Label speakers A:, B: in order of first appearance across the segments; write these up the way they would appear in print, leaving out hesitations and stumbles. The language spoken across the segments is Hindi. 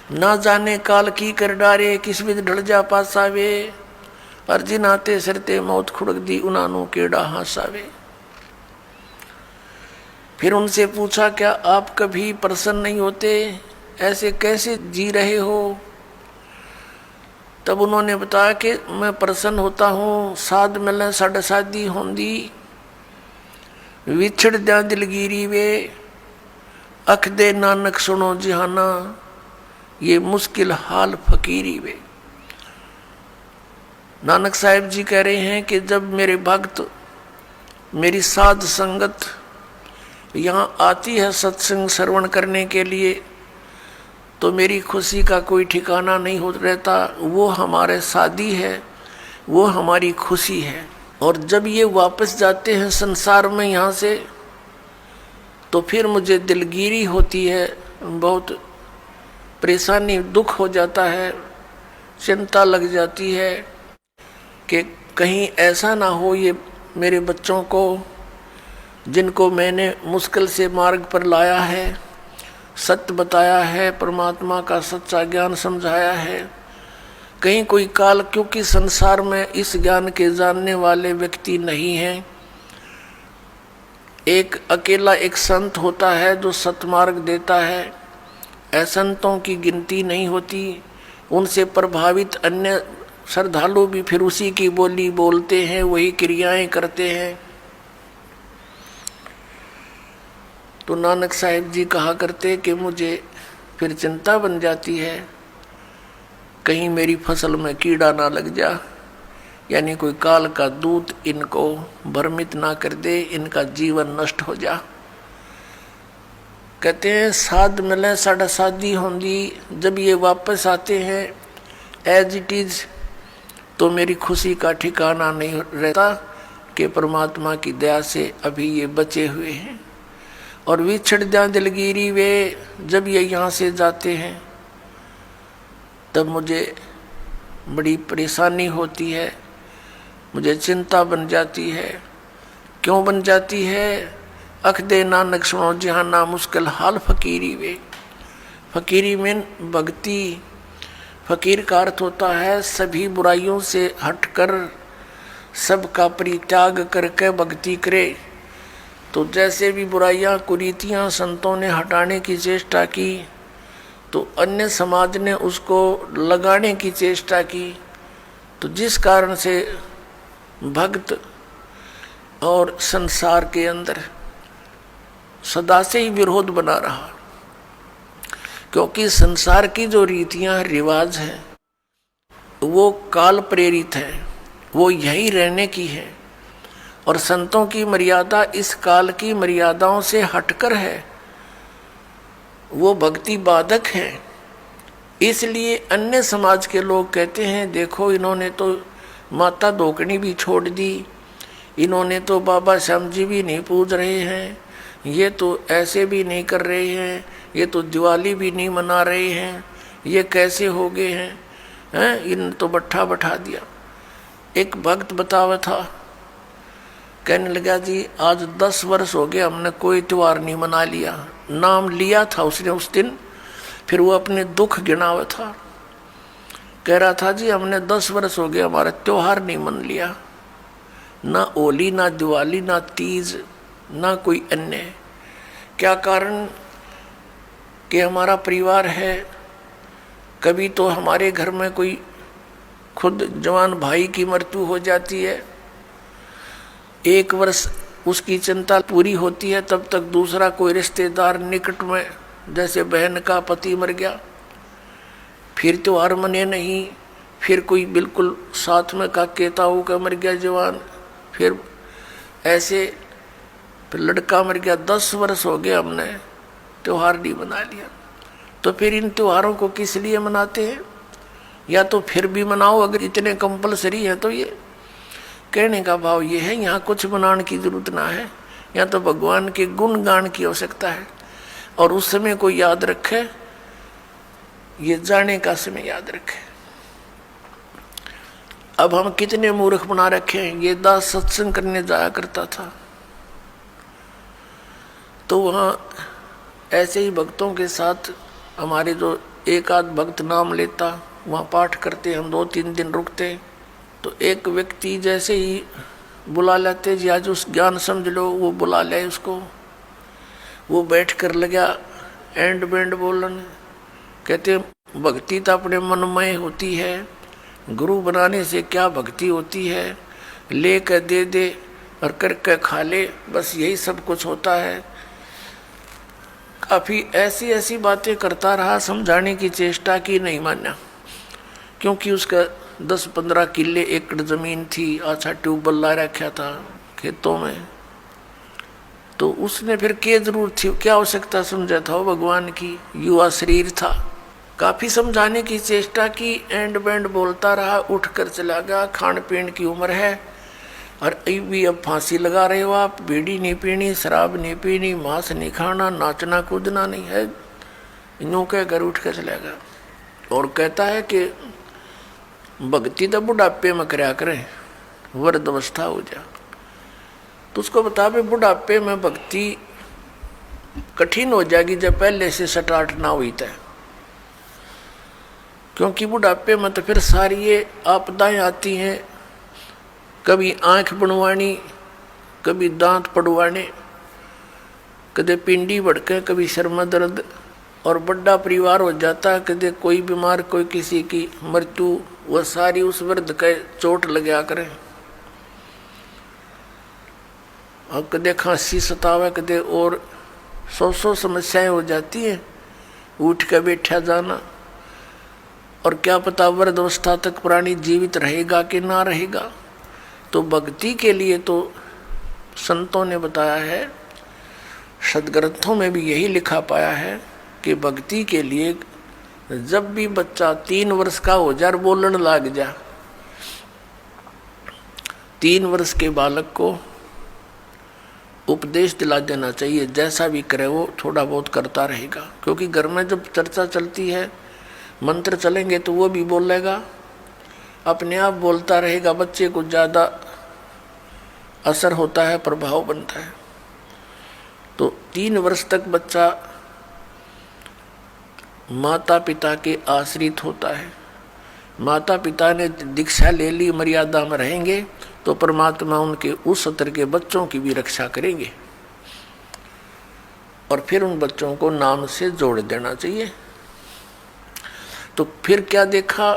A: ना जाने काल की कर डारे, किस विध ढल जा पासावे। अर्जी नाते सरते मौत खुड़क दी, उनानू केड़ा हासावे। फिर उनसे पूछा, क्या आप कभी प्रसन्न नहीं होते, ऐसे कैसे जी रहे हो? तब उन्होंने बताया कि मैं प्रसन्न होता हूँ, साध मिले साढ़े शादी होंदी, विछड़ द्या दिलगिरी वे, अख दे नानक सुनो जिहाना, ये मुश्किल हाल फकीरी वे। नानक साहिब जी कह रहे हैं कि जब मेरे भक्त, मेरी साध संगत यहाँ आती है सत्संग श्रवण करने के लिए, तो मेरी खुशी का कोई ठिकाना नहीं हो रहता। वो हमारे साथी है, वो हमारी खुशी है। और जब ये वापस जाते हैं संसार में यहाँ से, तो फिर मुझे दिलगिरी होती है, बहुत परेशानी, दुख हो जाता है, चिंता लग जाती है कि कहीं ऐसा ना हो ये मेरे बच्चों को, जिनको मैंने मुश्किल से मार्ग पर लाया है, सत्य बताया है, परमात्मा का सच्चा ज्ञान समझाया है, कहीं कोई काल, क्योंकि संसार में इस ज्ञान के जानने वाले व्यक्ति नहीं हैं। एक अकेला एक संत होता है जो सतमार्ग देता है, असंतों की गिनती नहीं होती। उनसे प्रभावित अन्य श्रद्धालु भी फिर उसी की बोली बोलते हैं, वही क्रियाएं करते हैं। तो नानक साहिब जी कहा करते कि मुझे फिर चिंता बन जाती है, कहीं मेरी फसल में कीड़ा ना लग जा, यानी कोई काल का दूत इनको भ्रमित ना कर दे, इनका जीवन नष्ट हो जा। कहते हैं साध मिले साढ़ा शादी होंगी, जब ये वापस आते हैं एज इट इज, तो मेरी खुशी का ठिकाना नहीं रहता कि परमात्मा की दया से अभी ये बचे हुए हैं। और विछड़ जा दिलगिरी वे, जब ये यहाँ से जाते हैं तब मुझे बड़ी परेशानी होती है, मुझे चिंता बन जाती है। क्यों बन जाती है? अख दे नानक सुनो जहाना, मुश्किल हाल फकीरी वे। फकीरी में भक्ति, फकीर का अर्थ होता है सभी बुराइयों से हटकर सबका परित्याग करके भक्ति करे। तो जैसे भी बुराइयां कुरीतियां संतों ने हटाने की चेष्टा की, तो अन्य समाज ने उसको लगाने की चेष्टा की। तो जिस कारण से भक्त और संसार के अंदर सदा से ही विरोध बना रहा, क्योंकि संसार की जो रीतियां रिवाज हैं वो काल प्रेरित है, वो यही रहने की है। और संतों की मर्यादा इस काल की मर्यादाओं से हटकर है, वो भक्ति बाधक है। इसलिए अन्य समाज के लोग कहते हैं देखो इन्होंने तो माता धोकनी भी छोड़ दी, इन्होंने तो बाबा श्याम जी भी नहीं पूज रहे हैं, ये तो ऐसे भी नहीं कर रहे हैं, ये तो दिवाली भी नहीं मना रहे हैं, ये कैसे हो गए हैं, इन तो बट्ठा बैठा दिया। एक भक्त बतावा था, कहने लगा जी आज 10 वर्ष हो गए हमने कोई त्योहार नहीं मना लिया। नाम लिया था उसने उस दिन, फिर वो अपने दुख गिनावा था, कह रहा था जी हमने 10 वर्ष हो गए हमारा त्योहार नहीं मन लिया, ना होली ना दिवाली ना तीज ना कोई अन्य। क्या कारण? कि हमारा परिवार है, कभी तो हमारे घर में कोई खुद जवान भाई की मृत्यु हो जाती है, 1 वर्ष उसकी चिंता पूरी होती है, तब तक दूसरा कोई रिश्तेदार निकट में, जैसे बहन का पति मर गया, फिर त्योहार मने नहीं, फिर कोई बिल्कुल साथ में का केताऊ का मर गया जवान, फिर ऐसे फिर लड़का मर गया। 10 वर्ष हो गए हमने त्योहार नहीं मना लिया। तो फिर इन त्योहारों को किस लिए मनाते हैं? या तो फिर भी मनाओ अगर इतने कंपलसरी है तो। ये कहने का भाव ये है यहाँ कुछ मनाने की जरूरत ना है, यहाँ तो भगवान के गुण गान की आवश्यकता है। और उस समय को याद रखे, ये जाने का समय याद रखे। अब हम कितने मूर्ख बना रखे हैं। ये दास सत्संग करने जाया करता था, तो वहाँ ऐसे ही भक्तों के साथ हमारे जो एक आध भक्त नाम लेता, वहाँ पाठ करते, हम 2-3 दिन रुकते, तो एक व्यक्ति जैसे ही बुला लेते जी आज उस ज्ञान समझ लो, वो बुला ले उसको, वो बैठ कर लगा एंड बैंड बोलन। कहते भक्ति तो अपने मनमय होती है, गुरु बनाने से क्या भक्ति होती है, ले कर दे दे और करके खा ले, बस यही सब कुछ होता है। काफ़ी ऐसी ऐसी बातें करता रहा, समझाने की चेष्टा की, नहीं माना, क्योंकि उसका 10-15 किले एकड़ ज़मीन थी, अच्छा ट्यूबवेल ला रखा था खेतों में, तो उसने फिर क्या जरूरत थी, क्या आवश्यकता समझा था वो भगवान की, युवा शरीर था। काफ़ी समझाने की चेष्टा की, एंड बैंड बोलता रहा, उठ कर चला गया। खान पीन की उम्र है और भी अब फांसी लगा रहे हो आप, बीड़ी नहीं पीनी, शराब नहीं पीनी, मांस नहीं खाना, नाचना कूदना नहीं है, यूँ कह घर उठ कर चला गया। और कहता है कि भक्ति तो बुढ़ापे में करया करें, वृद्ध अवस्था हो जा। तो उसको बता भाई बुढ़ापे में भक्ति कठिन हो जाएगी जब पहले से स्टार्ट ना हुई तय, क्योंकि बुढ़ापे में तो फिर सारी ये आपदाएं आती हैं, कभी आंख बनवानी, कभी दांत पड़वाने, कदे पिंडी भड़के, कभी सिर में दर्द, और बड़ा परिवार हो जाता है, कदे कोई बीमार, कोई किसी की मृत्यु, वह सारी उस वृद्ध के चोट लगा करें। और कदे खांसी सतावे, कदे और 100 समस्याएं हो जाती हैं, उठ के बैठा जाना, और क्या पता वृद्ध अवस्था तक प्राणी जीवित रहेगा कि ना रहेगा। तो भक्ति के लिए तो संतों ने बताया है, सदग्रंथों में भी यही लिखा पाया है कि भक्ति के लिए जब भी बच्चा 3 वर्ष का हो जा, बोलने लग जा, 3 वर्ष के बालक को उपदेश दिला देना चाहिए, जैसा भी करे वो थोड़ा बहुत करता रहेगा। क्योंकि घर में जब चर्चा चलती है, मंत्र चलेंगे तो वो भी बोलेगा, अपने आप बोलता रहेगा, बच्चे को ज़्यादा असर होता है, प्रभाव बनता है। तो 3 वर्ष तक बच्चा माता पिता के आश्रित होता है। माता पिता ने दीक्षा ले ली, मर्यादा में रहेंगे तो परमात्मा उनके उस स्तर के बच्चों की भी रक्षा करेंगे, और फिर उन बच्चों को नाम से जोड़ देना चाहिए। तो फिर क्या देखा,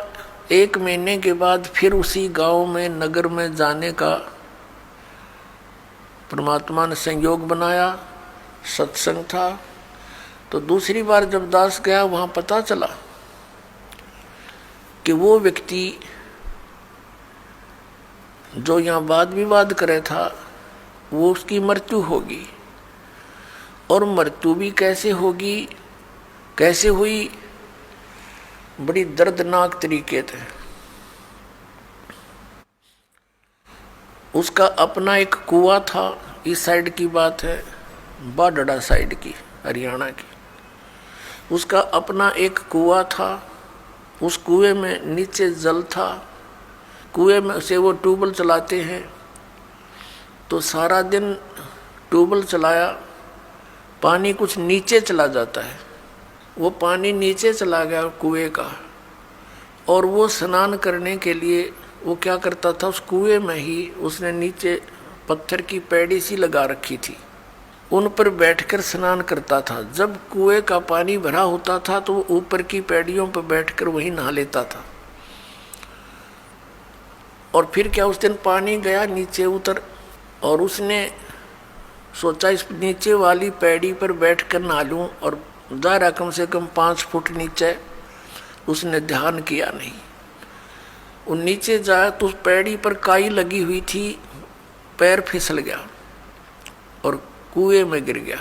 A: 1 महीने के बाद फिर उसी गांव में, नगर में जाने का परमात्मा ने संयोग बनाया, सत्संग था। तो दूसरी बार जब दास गया, वहां पता चला कि वो व्यक्ति जो यहाँ वाद विवाद करे था, वो उसकी मृत्यु होगी। और मृत्यु भी कैसे होगी, कैसे हुई, बड़ी दर्दनाक तरीके थे। उसका अपना एक कुआं था, इस साइड की बात है, बाडड़ा साइड की, हरियाणा की। उसका अपना एक कुआं था, उस कुएं में नीचे जल था, कुएं में से वो ट्यूबवेल चलाते हैं, तो सारा दिन ट्यूबवेल चलाया, पानी कुछ नीचे चला जाता है, वो पानी नीचे चला गया कुएं का। और वो स्नान करने के लिए वो क्या करता था, उस कुएं में ही उसने नीचे पत्थर की पैड़ी सी लगा रखी थी, उन पर बैठकर स्नान करता था। जब कुएं का पानी भरा होता था तो वो ऊपर की पैड़ियों पर बैठकर वहीं नहा लेता था। और फिर क्या, उस दिन पानी गया, नीचे उतर, और उसने सोचा इस नीचे वाली पैड़ी पर बैठकर नहा लूं, और दायरा कम से कम 5 फुट नीचे। उसने ध्यान किया नहीं, वो नीचे जाया तो उस पैड़ी पर काई लगी हुई थी, पैर फिसल गया और कुएं में गिर गया।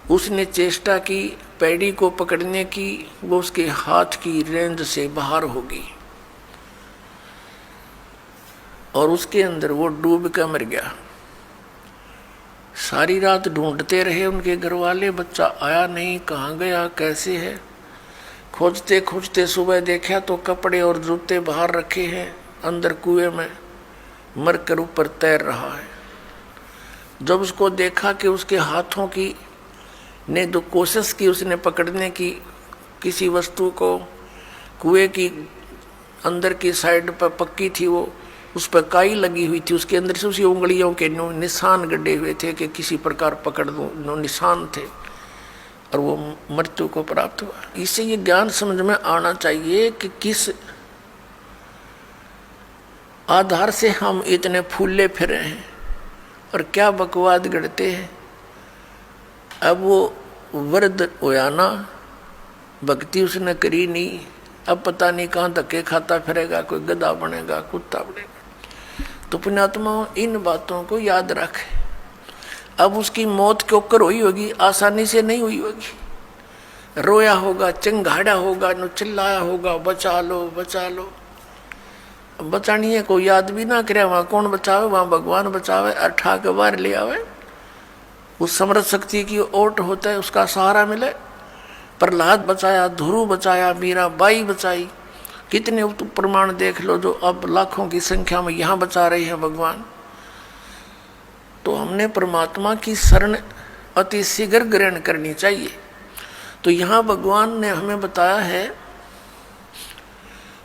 A: उसने चेष्टा की पैड़ी को पकड़ने की, वो उसके हाथ की रेंज से बाहर हो गई और उसके अंदर वो डूब कर मर गया। सारी रात ढूंढते रहे उनके घर वाले, बच्चा आया नहीं, कहाँ गया, कैसे है। खोजते खोजते सुबह देखा तो कपड़े और जूते बाहर रखे हैं, अंदर कुएं में मरकर ऊपर तैर रहा है। जब उसको देखा कि उसके हाथों की ने जो कोशिश की उसने पकड़ने की किसी वस्तु को, कुएं की अंदर की साइड पर पक्की थी वो, उस पर काई लगी हुई थी, उसके अंदर से उसी उंगलियों के निशान गड्ढे हुए थे कि किसी प्रकार पकड़ दो, निशान थे, और वो मृत्यु को प्राप्त हुआ। इससे ये ज्ञान समझ में आना चाहिए कि किस आधार से हम इतने फूले फिरे हैं और क्या बकवाद गढ़ते हैं। अब वो वृद्ध होया ना, भक्ति उसने करी नहीं, अब पता नहीं कहाँ धक्के खाता फिरेगा, कोई गधा बनेगा, कुत्ता बनेगा। तो पुण्यात्मा इन बातों को याद रखे। अब उसकी मौत क्यों कर हुई होगी, आसानी से नहीं हुई होगी, रोया होगा, चिंगाड़ा होगा, न चिल्लाया होगा, बचा लो बचा लो। बचानी है कोई याद भी ना करे, वहां कौन बचावे, वहां भगवान बचावे, अठा के बाहर ले आवे। उस समर्थ शक्ति की ओट होता है, उसका सहारा मिले। प्रहलाद बचाया, ध्रुव बचाया, मीराबाई बचाई, कितने प्रमाण देख लो जो अब लाखों की संख्या में यहाँ बचा रहे हैं भगवान। तो हमने परमात्मा की शरण अति शीघ्र ग्रहण करनी चाहिए। तो यहाँ भगवान ने हमें बताया है,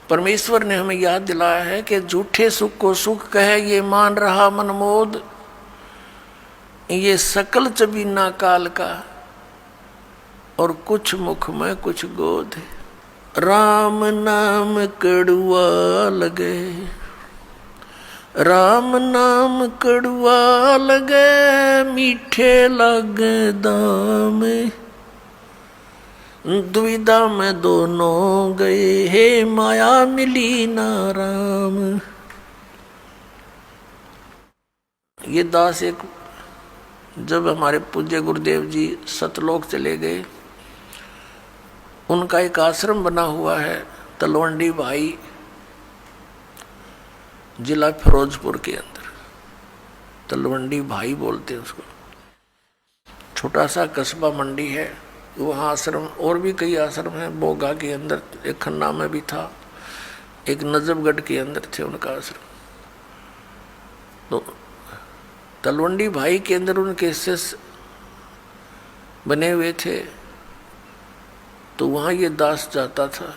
A: परमेश्वर ने हमें याद दिलाया है कि झूठे सुख को सुख कहे ये मान रहा मनमोद, ये सकल चबीना काल का, और कुछ मुख में कुछ गोद। राम नाम कड़ुआ लगे, राम नाम कड़ुआ लगे, मीठे लगे दाम, दुविधा में दोनों गए, हे माया मिली ना राम। ये दास एक, जब हमारे पूज्य गुरुदेव जी सतलोक चले गए, उनका एक आश्रम बना हुआ है तलवंडी भाई, जिला फिरोजपुर के अंदर। तलवंडी भाई बोलते हैं उसको, छोटा सा कस्बा मंडी है, वहाँ आश्रम, और भी कई आश्रम हैं। बोगा के अंदर एक, खन्ना में भी था, एक नजफगढ़ के अंदर थे उनका आश्रम। तो तलवंडी भाई के अंदर उनके शिष्य बने हुए थे। तो वहाँ ये दास जाता था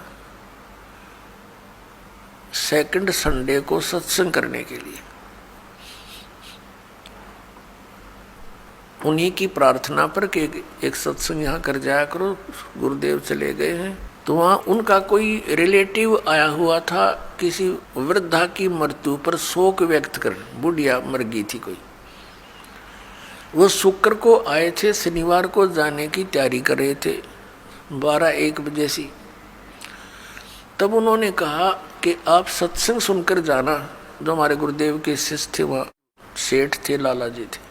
A: सेकंड संडे को सत्संग करने के लिए। उन्हीं की प्रार्थना पर कि एक सत्संग यहाँ कर जाया करो, गुरुदेव चले गए हैं। तो वहाँ उनका कोई रिलेटिव आया हुआ था, किसी वृद्धा की मृत्यु पर शोक व्यक्त कर, बुढ़िया मर गई थी कोई। वो शुक्र को आए थे, शनिवार को जाने की तैयारी कर रहे थे 12-1 बजे से। तब उन्होंने कहा कि आप सत्संग सुनकर जाना। जो हमारे गुरुदेव के शिष्य थे, वहाँ सेठ थे, लाला जी थे।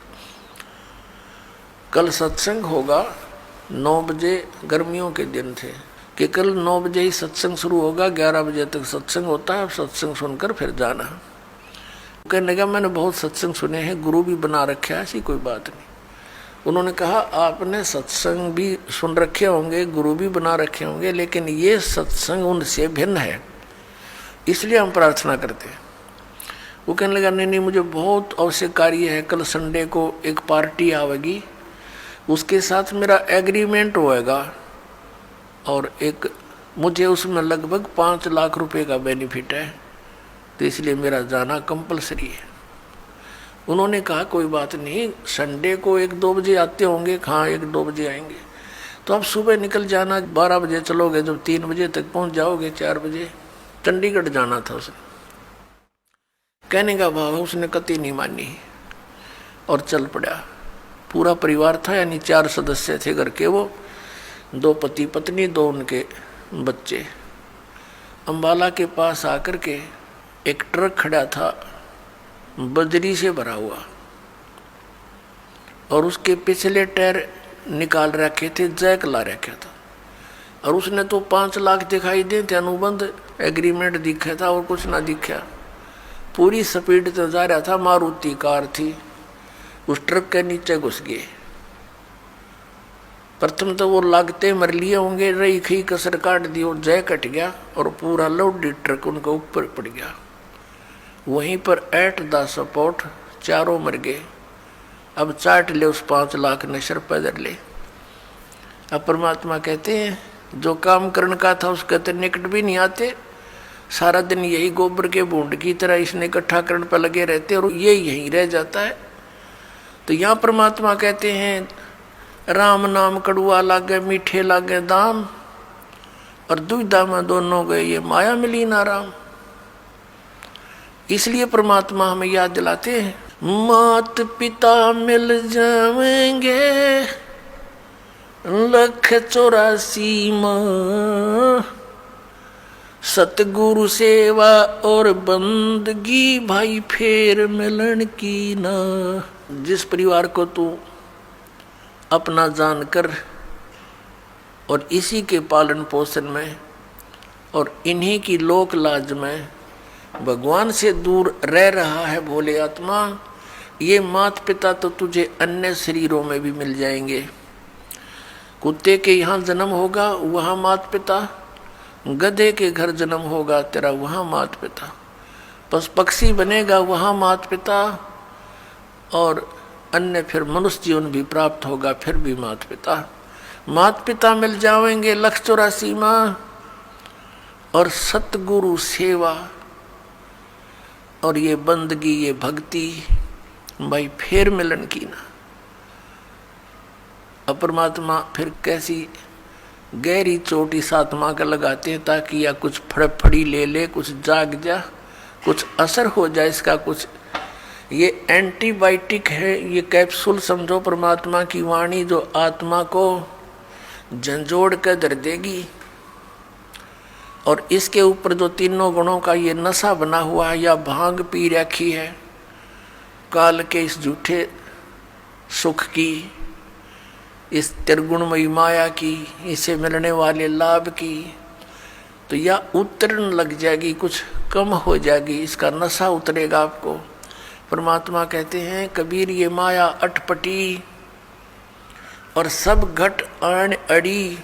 A: कल सत्संग होगा 9 बजे, गर्मियों के दिन थे कि कल 9 बजे ही सत्संग शुरू होगा, 11 बजे तक सत्संग होता है, आप सत्संग सुनकर फिर जाना। कहने लगा मैंने बहुत सत्संग सुने हैं, गुरु भी बना रखा है, ऐसी कोई बात नहीं। उन्होंने कहा आपने सत्संग भी सुन रखे होंगे, गुरु भी बना रखे होंगे, लेकिन ये सत्संग उनसे भिन्न है, इसलिए हम प्रार्थना करते हैं। वो कहने लगा नहीं, मुझे बहुत आवश्यक कार्य है, कल संडे को एक पार्टी आवेगी, उसके साथ मेरा एग्रीमेंट होएगा, और एक मुझे उसमें लगभग 5 लाख रुपए का बेनिफिट है, तो इसलिए मेरा जाना कंपलसरी है। उन्होंने कहा कोई बात नहीं, संडे को 1-2 बजे आते होंगे। हाँ 1-2 बजे आएंगे, तो आप सुबह निकल जाना, 12 बजे चलोगे, जब 3 बजे तक पहुंच जाओगे, 4 बजे। चंडीगढ़ जाना था उसने। कहने का भाव उसने कतई नहीं मानी और चल पड़ा। पूरा परिवार था, यानी 4 सदस्य थे घर के, वो 2 पति पत्नी, 2 उनके बच्चे। अम्बाला के पास आकर के एक ट्रक खड़ा था बजरी से भरा हुआ, और उसके पिछले टायर निकाल रखे थे, जैक ला रखा था, और उसने तो 5 लाख दिखाई दे थे, अनुबंध एग्रीमेंट दिखा था, और कुछ ना दिखा। पूरी स्पीड से जा रहा था, मारुति कार थी, उस ट्रक के नीचे घुस गए। प्रथम तो वो लागते मर लिए होंगे, रही खी कसर काट दी, और जय कट गया, और पूरा लोडी ट्रक उनके ऊपर पड़ गया। वहीं पर 8 द सपोर्ट, चारों मर गए। अब चाट ले उस 5 लाख ने सर पैदल ले। अब परमात्मा कहते हैं जो काम करने का था उसके तो निकट भी नहीं आते, सारा दिन यही गोबर के बूंद की तरह इसने इकट्ठा करने पर लगे रहते और ये यहीं रह जाता है। तो यहाँ परमात्मा कहते हैं राम नाम कड़ुआ लागे मीठे लागे दाम, और दुविधा में दोनों गए ये माया मिली ना राम। इसलिए परमात्मा हमें याद दिलाते हैं मात पिता मिल जाएंगे 184 माँ, सतगुरु सेवा और बंदगी भाई फेर मिलन की ना। जिस परिवार को तू अपना जानकर और इसी के पालन पोषण में और इन्हीं की लोक लाज में भगवान से दूर रह रहा है भोले आत्मा, ये माता पिता तो तुझे अन्य शरीरों में भी मिल जाएंगे। कुत्ते के यहाँ जन्म होगा वहाँ माता पिता, गधे के घर जन्म होगा तेरा वहाँ माता पिता, बस पक्षी बनेगा वहाँ माता पिता, और अन्य फिर मनुष्य जीवन भी प्राप्त होगा फिर भी माता पिता। माता पिता मिल जाएंगे 184 माँ, और सतगुरु सेवा और ये बंदगी ये भक्ति भाई फेर मिलन की ना। अब परमात्मा फिर कैसी गहरी चोट इस आत्मा का लगाते हैं ताकि या कुछ फड़फड़ी ले ले, कुछ जाग जा, कुछ असर हो जाए इसका कुछ। ये एंटीबायोटिक है, ये कैप्सूल समझो परमात्मा की वाणी जो आत्मा को झंझोड़ कर धर देगी। और इसके ऊपर जो तीनों गुणों का ये नशा बना हुआ है या भांग पी रखी है काल के इस झूठे सुख की, इस त्रिगुणमयी माया की, इसे मिलने वाले लाभ की, तो या उतरन लग जाएगी, कुछ कम हो जाएगी, इसका नशा उतरेगा आपको। परमात्मा कहते हैं कबीर ये माया अटपटी और सब घट आन अड़ी,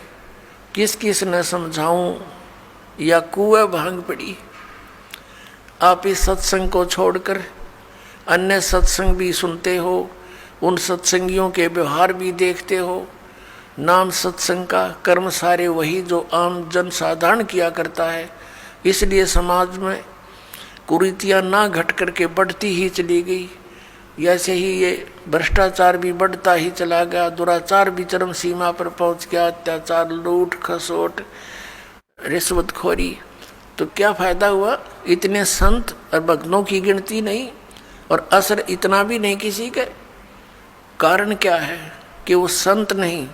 A: किस किस न समझाऊं या कुएं भांग पड़ी। आप इस सत्संग को छोड़कर अन्य सत्संग भी सुनते हो, उन सत्संगियों के व्यवहार भी देखते हो। नाम सत्संग का कर्म सारे वही जो आम जन साधारण किया करता है, इसलिए समाज में कुरीतियाँ ना घट करके बढ़ती ही चली गई। ऐसे ही ये भ्रष्टाचार भी बढ़ता ही चला गया, दुराचार भी चरम सीमा पर पहुंच गया, अत्याचार, लूट खसोट, रिश्वतखोरी। तो क्या फायदा हुआ? इतने संत और भक्तों की गिनती नहीं और असर इतना भी नहीं किसी के। कारण क्या है कि वो संत नहीं,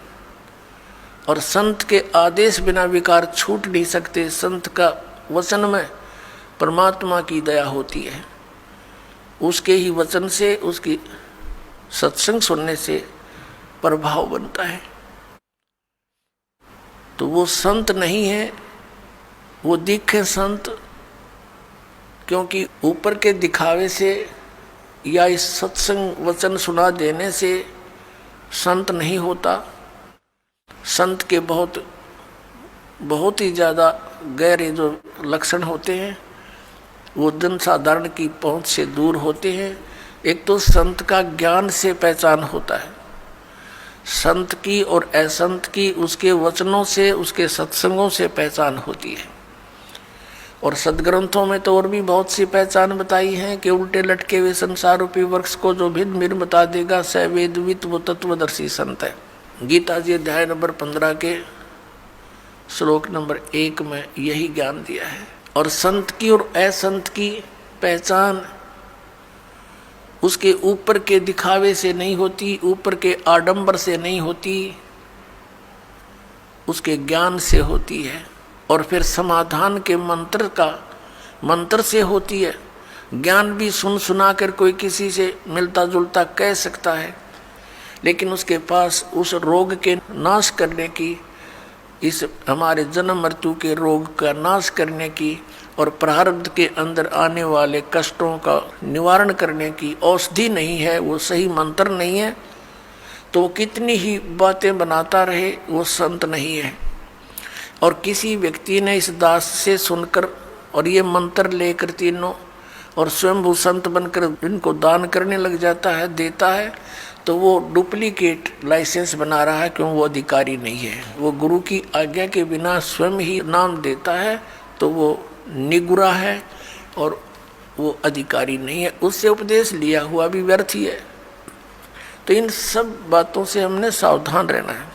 A: और संत के आदेश बिना विकार छूट नहीं सकते। संत का वचन में परमात्मा की दया होती है, उसके ही वचन से, उसकी सत्संग सुनने से प्रभाव बनता है। तो वो संत नहीं है, वो दिखे संत, क्योंकि ऊपर के दिखावे से या इस सत्संग वचन सुना देने से संत नहीं होता। संत के बहुत ही ज़्यादा गहरे जो लक्षण होते हैं वो जन साधारण की पहुंच से दूर होते हैं। एक तो संत का ज्ञान से पहचान होता है, संत की और असंत की उसके वचनों से, उसके सत्संगों से पहचान होती है। और सदग्रंथों में तो और भी बहुत सी पहचान बताई है कि उल्टे लटके हुए संसार रूपी वृक्ष को जो भिन्न भिन्न बता देगा स वेदवित वो तत्वदर्शी संत है। गीता जी अध्याय नंबर 15 के श्लोक नंबर 1 में यही ज्ञान दिया है। और संत की और असंत की पहचान उसके ऊपर के दिखावे से नहीं होती, ऊपर के आडंबर से नहीं होती, उसके ज्ञान से होती है। और फिर समाधान के मंत्र से होती है। ज्ञान भी सुना कर कोई किसी से मिलता जुलता कह सकता है, लेकिन उसके पास उस रोग के नाश करने की, इस हमारे जन्म मृत्यु के रोग का नाश करने की और प्रारब्ध के अंदर आने वाले कष्टों का निवारण करने की औषधि नहीं है, वो सही मंत्र नहीं है, तो वो कितनी ही बातें बनाता रहे वो संत नहीं है। और किसी व्यक्ति ने इस दास से सुनकर और ये मंत्र लेकर तीनों और स्वयं वो संत बनकर इनको दान करने लग जाता है, देता है, तो वो डुप्लीकेट लाइसेंस बना रहा है, क्यों? वो अधिकारी नहीं है। वो गुरु की आज्ञा के बिना स्वयं ही नाम देता है तो वो निगुरा है और वो अधिकारी नहीं है, उससे उपदेश लिया हुआ भी व्यर्थ ही है। तो इन सब बातों से हमने सावधान रहना है।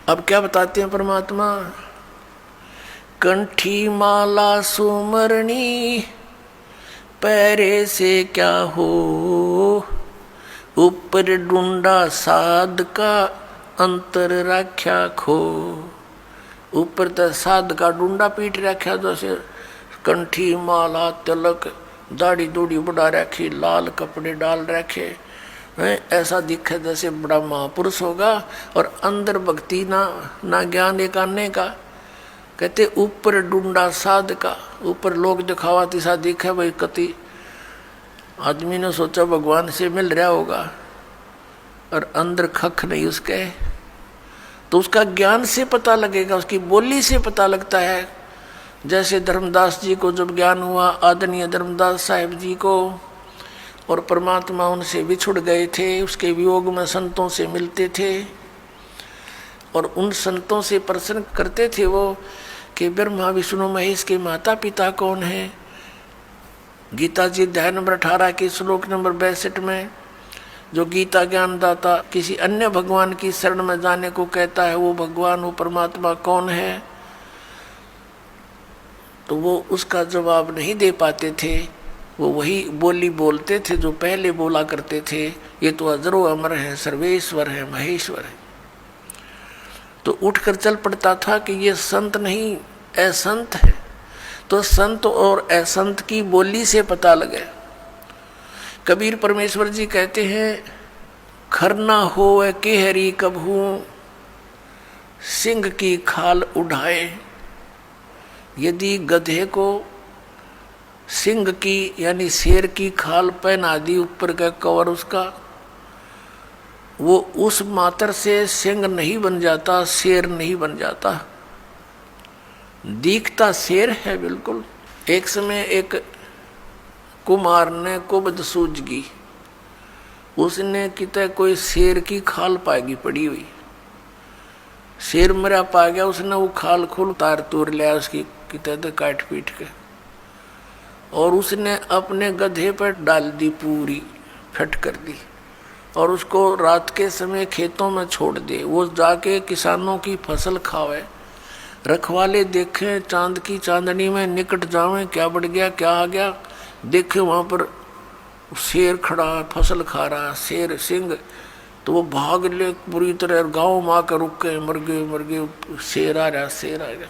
A: अब क्या बताते हैं परमात्मा? कंठी माला सुमरणी पैरे से क्या हो, ऊपर डूंडा साध का अंतर राख्या खो। ऊपर तो साध का डूंडा पीट रखा, जैसे कंठी माला तिलक दाढ़ी दूढ़ी बढ़ा रखी, लाल कपड़े डाल रखे, ऐसा दिखे जैसे बड़ा महापुरुष होगा, और अंदर भक्ति ना ज्ञान एक आने का। कहते ऊपर डूंडा साध का, ऊपर लोग दिखावा तिसा दिखे भाई, कति आदमी ने सोचा भगवान से मिल रहा होगा और अंदर खख नहीं उसके, तो उसका ज्ञान से पता लगेगा, उसकी बोली से पता लगता है। जैसे धर्मदास जी को जब ज्ञान हुआ, आदरणीय धर्मदास साहिब जी को, और परमात्मा उनसे बिछुड़ गए थे, उसके वियोग में संतों से मिलते थे और उन संतों से प्रश्न करते थे वो कि ब्रह्मा विष्णु महेश के माता पिता कौन है। गीता जी अध्याय नंबर 18 के श्लोक नंबर 62 में जो गीता ज्ञान दाता किसी अन्य भगवान की शरण में जाने को कहता है, वो भगवान, वो परमात्मा कौन है, तो वो उसका जवाब नहीं दे पाते थे। वो वही बोली बोलते थे जो पहले बोला करते थे, ये तो अजरो अमर है, सर्वेश्वर है, महेश्वर है। तो उठकर चल पड़ता था कि ये संत नहीं असंत है। तो संत और असंत की बोली से पता लगे। कबीर परमेश्वर जी कहते हैं, खरना होवे केहरी कभू सिंह की खाल उठाए। यदि गधे को सिंह की यानी शेर की खाल पहना दी, ऊपर का कवर उसका, वो उस मात्र से सिंह नहीं बन जाता, शेर नहीं बन जाता, दिखता शेर है बिल्कुल। एक समय एक कुमार ने कुबद सूझगी, उसने किते कोई शेर की खाल पाएगी पड़ी हुई, शेर मरा पा गया, उसने वो खाल खुल तार तोड़ लिया उसकी किते तो काट पीट के, और उसने अपने गधे पर डाल दी, पूरी फट कर दी, और उसको रात के समय खेतों में छोड़ दे। वो जाके किसानों की फसल खावे, रखवाले देखें चांद की चांदनी में निकट जावें, क्या बढ़ गया क्या आ गया, देखे वहाँ पर शेर खड़ा फसल खा रहा, शेर सिंह, तो वो भाग ले पूरी तरह, गाँव में आकर रुक गए, मर गए, शेर आ रहा, शेर आ गया।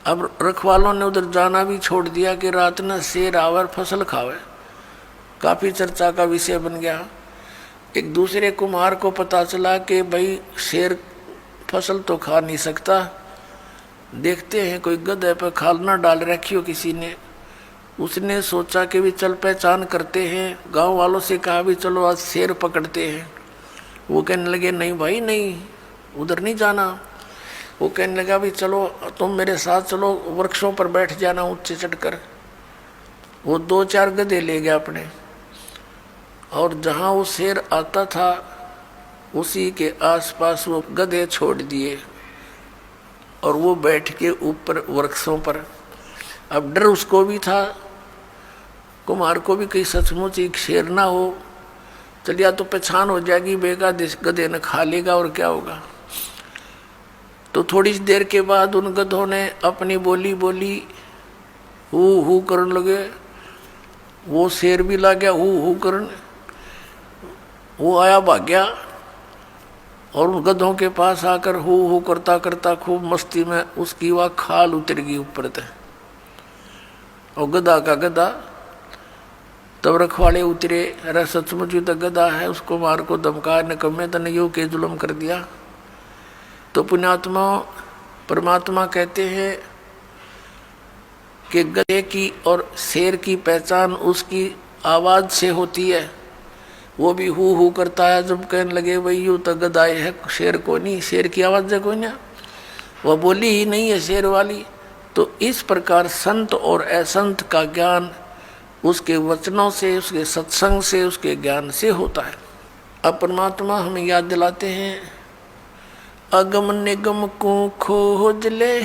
A: अब रखवालों ने उधर जाना भी छोड़ दिया कि रात में शेर आवर फसल खावे, काफ़ी चर्चा का विषय बन गया। एक दूसरे कुम्हार को पता चला कि भाई शेर फसल तो खा नहीं सकता, देखते हैं कोई गधे पर खाल ना डाल रखी हो किसी ने। उसने सोचा कि भी चल पहचान करते हैं, गांव वालों से कहा भी चलो आज शेर पकड़ते हैं। वो कहने लगे नहीं भाई नहीं, उधर नहीं जाना। वो कहने लगा भी चलो तुम मेरे साथ चलो, वृक्षों पर बैठ जाना ऊंचे चढ़कर। वो 2-4 गधे ले गया अपने, और जहाँ वो शेर आता था उसी के आसपास वो गधे छोड़ दिए, और वो बैठ के ऊपर वृक्षों पर। अब डर उसको भी था, कुमार को भी कहीं सचमुच एक शेर ना हो, चलिया तो पहचान हो जाएगी, बेगा गधे ने खा लेगा और क्या होगा। तो थोड़ी देर के बाद उन गधों ने अपनी बोली बोली, हू करने लगे। वो शेर भी ला गया हू करने, वो आया भाग गया, और उन गधों के पास आकर हू करता करता खूब मस्ती में उसकी वह खाल उतर गई ऊपर तक, और गधा का गधा। तब रखवाले उतरे, अरे सचमुच तो गधा है, उसको मार को धमका निकम्मे तने यो के जुल्म कर दिया। तो पुण्यात्मा परमात्मा कहते हैं कि गधे की और शेर की पहचान उसकी आवाज़ से होती है। वो भी हू करता है, जब कहने लगे भाई यूँ तो गधा है, शेर को नहीं, शेर की आवाज़ है कोई ना, वह बोली ही नहीं है शेर वाली। तो इस प्रकार संत और असंत का ज्ञान उसके वचनों से, उसके सत्संग से, उसके ज्ञान से होता है। अब परमात्मा हमें याद दिलाते हैं, अगम निगम को खोज ले,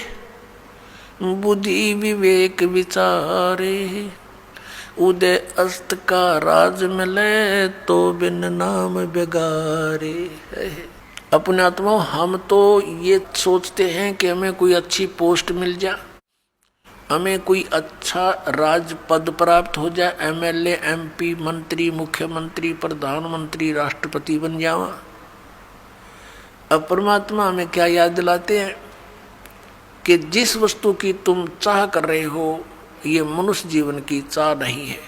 A: बुद्धि विवेक विचारे, उदय अस्त का राज मिले, तो बिन नाम बेगारे। अपने आत्मा हम तो ये सोचते हैं कि हमें कोई अच्छी पोस्ट मिल जाए, हमें कोई अच्छा राज पद प्राप्त हो जाए, एमएलए, एमपी, मंत्री, मुख्यमंत्री, प्रधानमंत्री, राष्ट्रपति बन जावा। अब परमात्मा हमें क्या याद दिलाते हैं कि जिस वस्तु की तुम चाह कर रहे हो, ये मनुष्य जीवन की चाह नहीं है,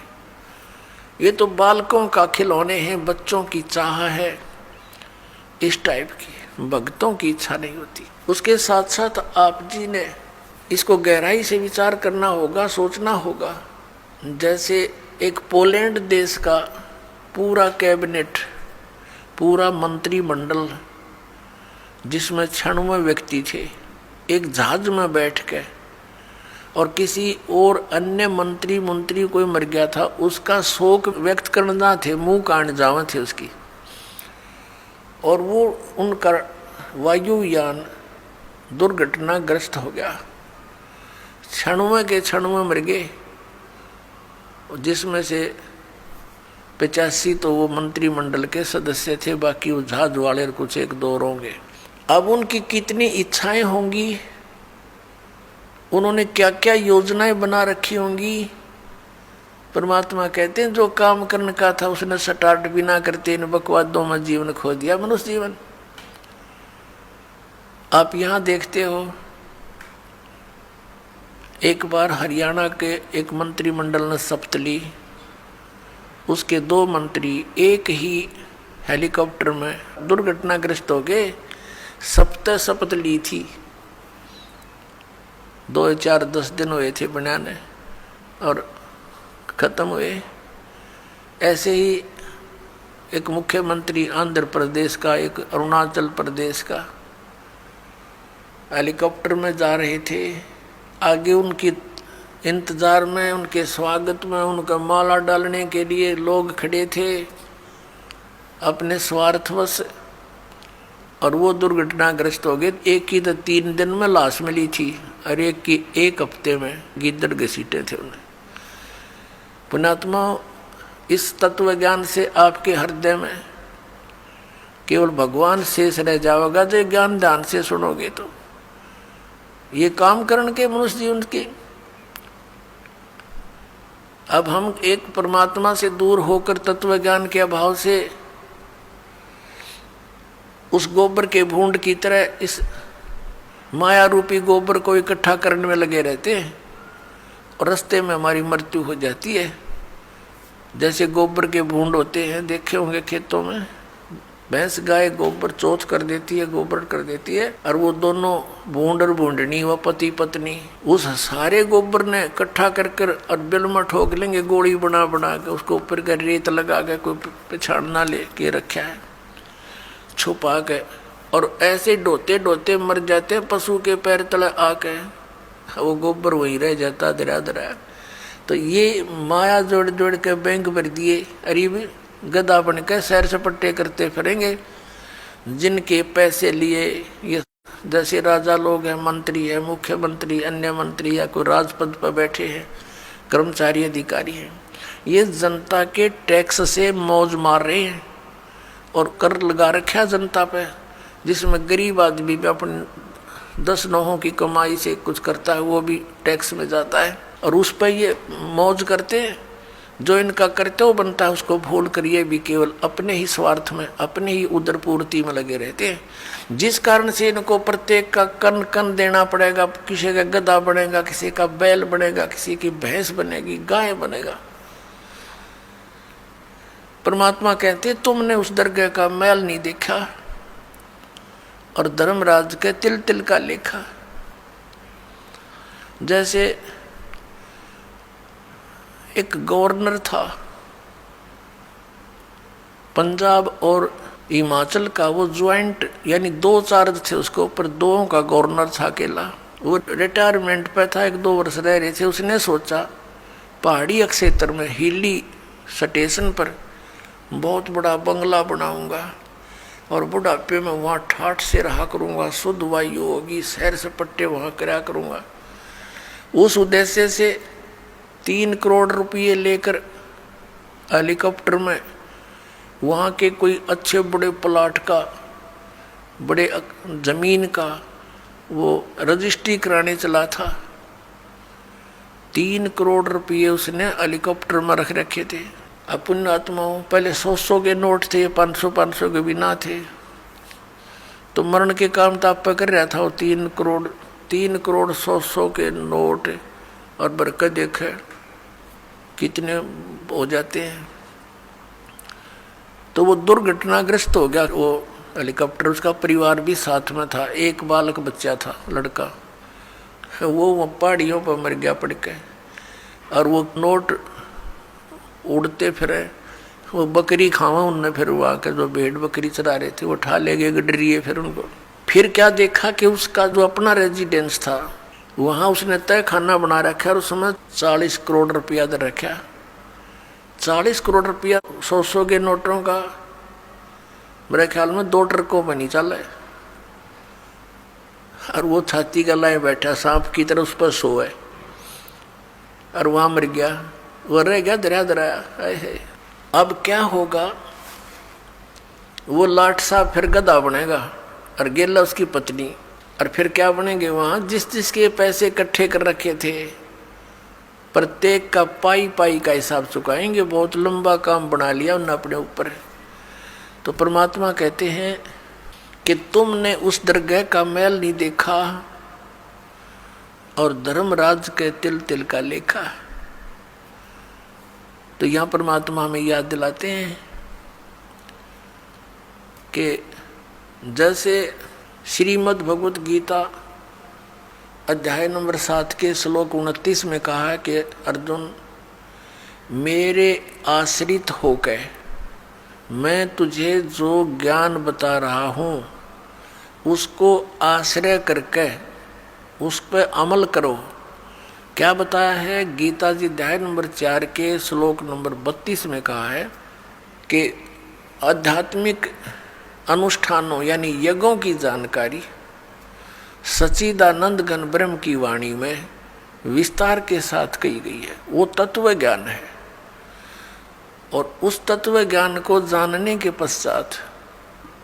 A: ये तो बालकों का खिलौने हैं, बच्चों की चाह है, इस टाइप की, भक्तों की इच्छा नहीं होती। उसके साथ साथ आप जी ने इसको गहराई से विचार करना होगा, सोचना होगा। जैसे एक पोलैंड देश का पूरा कैबिनेट, पूरा मंत्रिमंडल, जिसमें 96 व्यक्ति थे, एक जहाज में बैठ के, और किसी और अन्य मंत्री कोई मर गया था, उसका शोक व्यक्त करना थे, मुंह काट जावा थे उसकी, और वो उनका वायुयान दुर्घटनाग्रस्त हो गया। 96 के 96 मर गए, जिसमें से 85 तो वो मंत्रिमंडल के सदस्य थे, बाकी वो जहाज वाले कुछ एक दो होंगे। अब उनकी कितनी इच्छाएं होंगी, उन्होंने क्या क्या योजनाएं बना रखी होंगी। परमात्मा कहते हैं जो काम करने का था उसने स्टार्ट भी ना करते इन बकवादों में जीवन खो दिया, मनुष्य जीवन। आप यहां देखते हो, एक बार हरियाणा के एक मंत्रिमंडल ने शपथ ली, उसके 2 मंत्री एक ही हेलीकॉप्टर में दुर्घटनाग्रस्त हो गए। शपथ ली थी, 2-4-10 दिन हुए थे बनाने और खत्म हुए। ऐसे ही एक मुख्यमंत्री आंध्र प्रदेश का, एक अरुणाचल प्रदेश का, हेलीकॉप्टर में जा रहे थे। आगे उनकी इंतजार में, उनके स्वागत में, उनका माला डालने के लिए लोग खड़े थे अपने स्वार्थवश, और वो दुर्घटनाग्रस्त हो गए। एक की तो 3 दिन में लाश मिली थी, और एक की 1 हफ्ते में गिद्दड़ घसीटे थे उन्हें। पुण्यात्मा, इस तत्व ज्ञान से आपके हृदय में केवल भगवान शेष रह जाओगा, जो ज्ञान ध्यान से सुनोगे तो। ये काम करने के मनुष्य जीवन के, अब हम एक परमात्मा से दूर होकर तत्व ज्ञान के अभाव से उस गोबर के भूंड की तरह इस माया रूपी गोबर को इकट्ठा करने में लगे रहते हैं, और रास्ते में हमारी मृत्यु हो जाती है। जैसे गोबर के भूंड होते हैं, देखे होंगे खेतों में, भैंस गाय गोबर चोच कर देती है, गोबर कर देती है, और वो दोनों भूंड और भूंडनी, व पति पत्नी, उस सारे गोबर ने इकट्ठा कर और बिल में ठोक लेंगे, गोली बना बना के उसको ऊपर का रेत लगा के, कोई पिछाड़ ना ले के रखा है छुपा के, और ऐसे ढोते ढोते मर जाते पशु के पैर तले आके, वो गोबर वहीं रह जाता दरा दरा। तो ये माया जोड़ जोड़ के बैंक भर दिए, अरे गधा बन के सैर सपट्टे करते फिरेंगे, जिनके पैसे लिए ये जैसे राजा लोग हैं, मंत्री है, मुख्यमंत्री, अन्य मंत्री या कोई राजपद पर बैठे हैं, कर्मचारी अधिकारी हैं, ये जनता के टैक्स से मौज मार रहे हैं और कर लगा रखा जनता पे, जिसमें गरीब आदमी भी अपने 10 नौहों की कमाई से कुछ करता है, वो भी टैक्स में जाता है और उस पर ये मौज करते हैं। जो इनका कर्तव्य बनता है उसको भूल कर ये भी केवल अपने ही स्वार्थ में, अपने ही उदर पूर्ति में लगे रहते हैं, जिस कारण से इनको प्रत्येक का कन कन देना पड़ेगा। किसी का गधा बनेगा, किसी का बैल बनेगा, किसी की भैंस बनेगी, गाय बनेगा। परमात्मा कहते तुमने उस दरगाह का मैल नहीं देखा और धर्मराज के तिल तिल का लेखा। जैसे एक गवर्नर था पंजाब और हिमाचल का, वो ज्वाइंट यानी 2 चार्ज थे उसके ऊपर, 2 का गवर्नर था अकेला। वो रिटायरमेंट पे था, 1-2 वर्ष रह रहे थे। उसने सोचा पहाड़ी क्षेत्र में हिली स्टेशन पर बहुत बड़ा बंगला बनाऊंगा और बुढ़ापे में वहाँ ठाठ से रहा करूँगा, शुद्ध वायु होगी, सैर सपट्टे वहाँ कराया करूँगा। उस उद्देश्य से 3 करोड़ रुपये लेकर हेलीकॉप्टर में वहाँ के कोई अच्छे बड़े प्लाट का, बड़े जमीन का वो रजिस्ट्री कराने चला था। 3 करोड़ रुपये उसने हेलीकॉप्टर में रख रखे थे। अब पुण्यात्माओं, पहले 100 के नोट थे, 500 के भी ना थे, तो मरण के काम तो आप कर रहा था। वो 3 करोड़ 100 के नोट और बरकत देखे कितने हो जाते हैं। तो वो दुर्घटनाग्रस्त हो गया वो हेलीकॉप्टर। उसका परिवार भी साथ में था, एक बालक बच्चा था, लड़का। वो पहाड़ियों पर मर गया पड़ के। और वो नोट उड़ते फिरे, वो बकरी खावा उनने, फिर वो आकर जो भेड़ बकरी चरा रहे थे वो उठा ले गए गडरिए। फिर उनको फिर क्या देखा कि उसका जो अपना रेजिडेंस था वहाँ उसने तय खाना बना रखा और उसमें 40 करोड़ रुपया दे रखा। 40 करोड़ रुपया 100 के नोटों का मेरे ख्याल में 2 ट्रकों में नहीं चला है। और वो छाती का लाए बैठा सांप की तरह उस पर सोए और वहाँ मर गया। वो रह गया दराया। अब क्या होगा? वो लाट साहब फिर गधा बनेगा और गेला उसकी पत्नी, और फिर क्या बनेंगे वहाँ? जिसके पैसे इकट्ठे कर रखे थे प्रत्येक का पाई का हिसाब चुकाएंगे। बहुत लंबा काम बना लिया उन्होंने अपने ऊपर। तो परमात्मा कहते हैं कि तुमने उस दरगाह का मैल नहीं देखा और धर्मराज के तिल तिल का लेखा। तो यहाँ परमात्मा हमें याद दिलाते हैं कि जैसे श्रीमद् भगवत गीता अध्याय नंबर 7 के श्लोक 29 में कहा है कि अर्जुन, मेरे आश्रित होकर मैं तुझे जो ज्ञान बता रहा हूँ उसको आश्रय करके उस पर अमल करो। क्या बताया है? गीता जी अध्याय नंबर 4 के श्लोक नंबर 32 में कहा है कि आध्यात्मिक अनुष्ठानों यानी यज्ञों की जानकारी सच्चिदानंद घन ब्रह्म की वाणी में विस्तार के साथ कही गई है। वो तत्व ज्ञान है और उस तत्व ज्ञान को जानने के पश्चात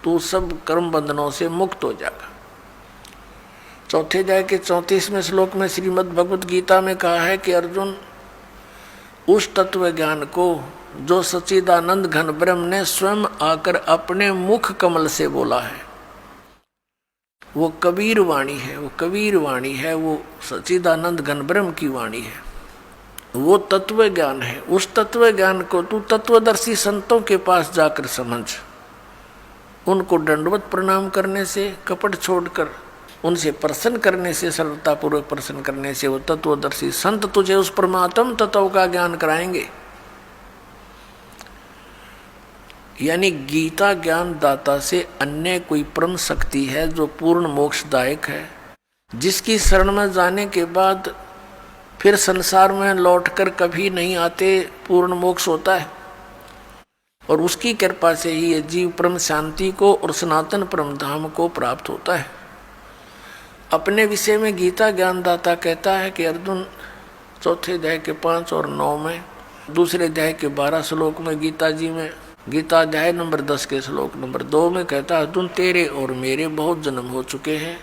A: तू सब कर्म बंधनों से मुक्त हो जाएगा। चौथे अध्याय के 34वें श्लोक में श्रीमद् भगवत गीता में कहा है कि अर्जुन, उस तत्व ज्ञान को जो सच्चिदानंद घन ब्रह्म ने स्वयं आकर अपने मुख कमल से बोला है, वो कबीर वाणी है, वो कबीर वाणी है, वो सच्चिदानंद घन ब्रह्म की वाणी है, वो तत्व ज्ञान है। उस तत्व ज्ञान को तू तत्वदर्शी संतों के पास जाकर समझ। उनको दंडवत प्रणाम करने से, कपट छोड़कर उनसे प्रसन्न करने से, सरलतापूर्वक प्रसन्न करने से वो तत्वदर्शी संत तुझे उस परमात्म तत्व का ज्ञान कराएंगे। यानी गीता ज्ञान दाता से अन्य कोई परम शक्ति है जो पूर्ण मोक्षदायक है, जिसकी शरण में जाने के बाद फिर संसार में लौटकर कभी नहीं आते, पूर्ण मोक्ष होता है। और उसकी कृपा से ही ये जीव परम शांति को और सनातन परम धाम को प्राप्त होता है। अपने विषय में गीता ज्ञानदाता कहता है कि अर्जुन, चौथे अध्याय के 5 और 9 में, दूसरे अध्याय के 12 श्लोक में गीता जी में, गीता अध्याय नंबर 10 के श्लोक नंबर 2 में कहता है, अर्जुन तेरे और मेरे बहुत जन्म हो चुके हैं,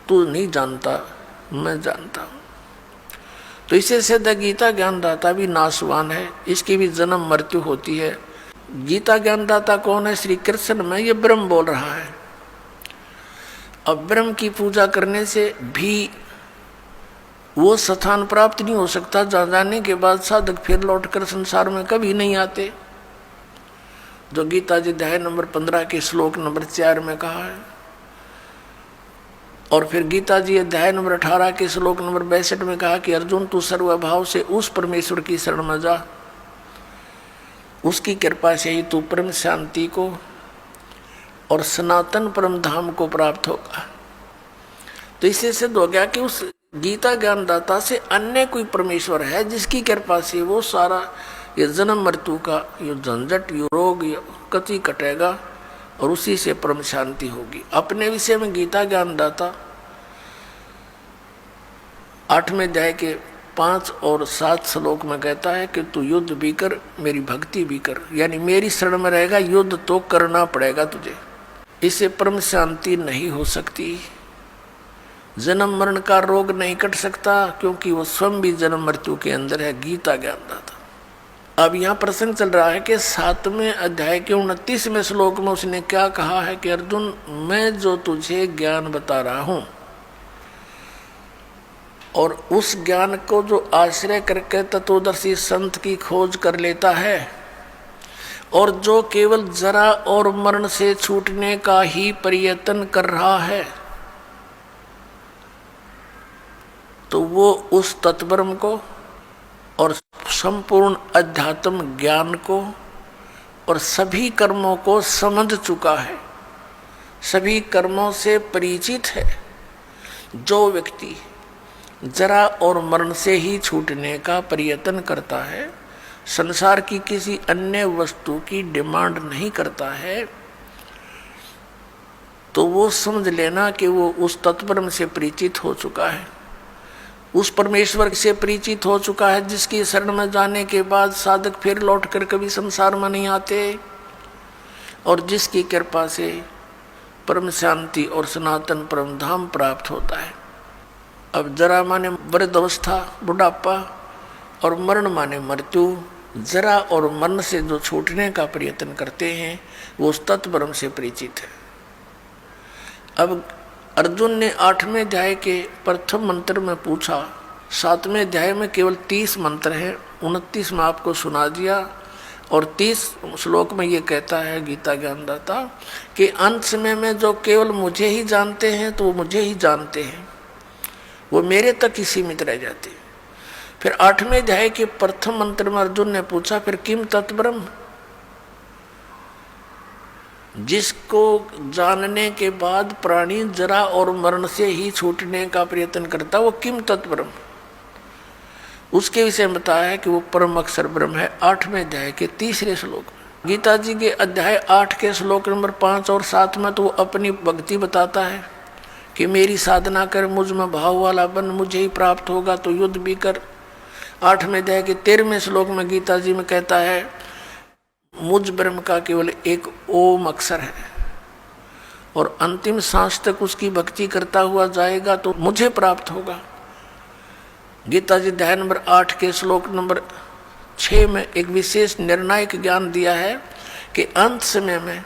A: तू नहीं जानता, मैं जानता हूँ। तो इसे सिद्ध गीता ज्ञानदाता भी नाशवान है, इसकी भी जन्म मृत्यु होती है। गीता ज्ञानदाता कौन है? श्री कृष्ण में ये ब्रह्म बोल रहा है। अब ब्रह्म की पूजा करने से भी वो स्थान प्राप्त नहीं हो सकता जहाँ जाने के बाद साधक फिर लौटकर संसार में कभी नहीं आते, जो गीता जी अध्याय नंबर 15 के श्लोक नंबर 4 में कहा है। और फिर गीता जी अध्याय नंबर 18 के श्लोक नंबर 62 में कहा कि अर्जुन, तू सर्वभाव से उस परमेश्वर की शरण में जा, उसकी कृपा से ही तू परम शांति को और सनातन परम धाम को प्राप्त होगा। तो इससे सिद्ध हो गया कि उस गीता ज्ञानदाता से अन्य कोई परमेश्वर है जिसकी कृपा से वो सारा ये जन्म मृत्यु का ये झंझट ये रोग ये कति कटेगा और उसी से परम शांति होगी। अपने विषय में गीता ज्ञानदाता 8वें अध्याय के 5 और 7 श्लोक में कहता है कि तू युद्ध भी कर, मेरी भक्ति भी कर, यानी मेरी शरण में रहेगा, युद्ध तो करना पड़ेगा तुझे, इससे परम शांति नहीं हो सकती। जन्म मरण का रोग नहीं कट सकता क्योंकि वो स्वयं भी जन्म मृत्यु के अंदर है। गीता ज्ञानदाता। अब यहाँ प्रसंग चल रहा है कि 7वें अध्याय के 29वें श्लोक में उसने क्या कहा है कि अर्जुन, मैं जो तुझे ज्ञान बता रहा हूं और उस ज्ञान को जो आश्रय करके तत्वदर्शी संत की खोज कर लेता है और जो केवल जरा और मरण से छूटने का ही प्रयत्न कर रहा है, तो वो उस तत्ब्रह्म को और संपूर्ण अध्यात्म ज्ञान को और सभी कर्मों को समझ चुका है, सभी कर्मों से परिचित है। जो व्यक्ति जरा और मरण से ही छूटने का प्रयत्न करता है, संसार की किसी अन्य वस्तु की डिमांड नहीं करता है, तो वो समझ लेना कि वो उस तत्ब्रह्म से परिचित हो चुका है, उस परमेश्वर से परिचित हो चुका है जिसकी शरण में जाने के बाद साधक फिर लौट कर कभी संसार में नहीं आते और जिसकी कृपा से परम शांति और सनातन परम धाम प्राप्त होता है। अब जरा माने वृद्ध अवस्था, बुढ़ापा, और मरण माने मृत्यु। जरा और मरण से जो छूटने का प्रयत्न करते हैं वो उस तत्ब्रह्म से परिचित है। अब अर्जुन ने 8वें अध्याय के प्रथम मंत्र में पूछा, 7वें अध्याय में केवल 30 मंत्र हैं, 29 में आपको सुना दिया और 30 श्लोक में ये कहता है गीता ज्ञानदाता कि अंत समय में जो केवल मुझे ही जानते हैं तो वो मुझे ही जानते हैं, वो मेरे तक ही सीमित रह जाते हैं। फिर 8वें अध्याय के प्रथम मंत्र में अर्जुन ने पूछा, फिर किम तत्ब्रह्म, जिसको जानने के बाद प्राणी जरा और मरण से ही छूटने का प्रयत्न करता, वो किम तत्ब्रह्म, उसके विषय में बताया है कि वो परम अक्षर ब्रह्म है। 8वें अध्याय के 3रे श्लोक में। गीता जी के अध्याय 8 के श्लोक नंबर 5 और 7 में तो वो अपनी भक्ति बताता है कि मेरी साधना कर, मुझ में भाव वाला बन, मुझे ही प्राप्त होगा, तो युद्ध भी कर। 8वें अध्याय के 13वें श्लोक में गीता जी में कहता है मुझ ब्रह्म का केवल एक ओम अक्षर है और अंतिम सांस तक उसकी भक्ति करता हुआ जाएगा तो मुझे प्राप्त होगा। गीता जी अध्याय नंबर 8 के श्लोक नंबर 6 में एक विशेष निर्णायक ज्ञान दिया है कि अंत समय में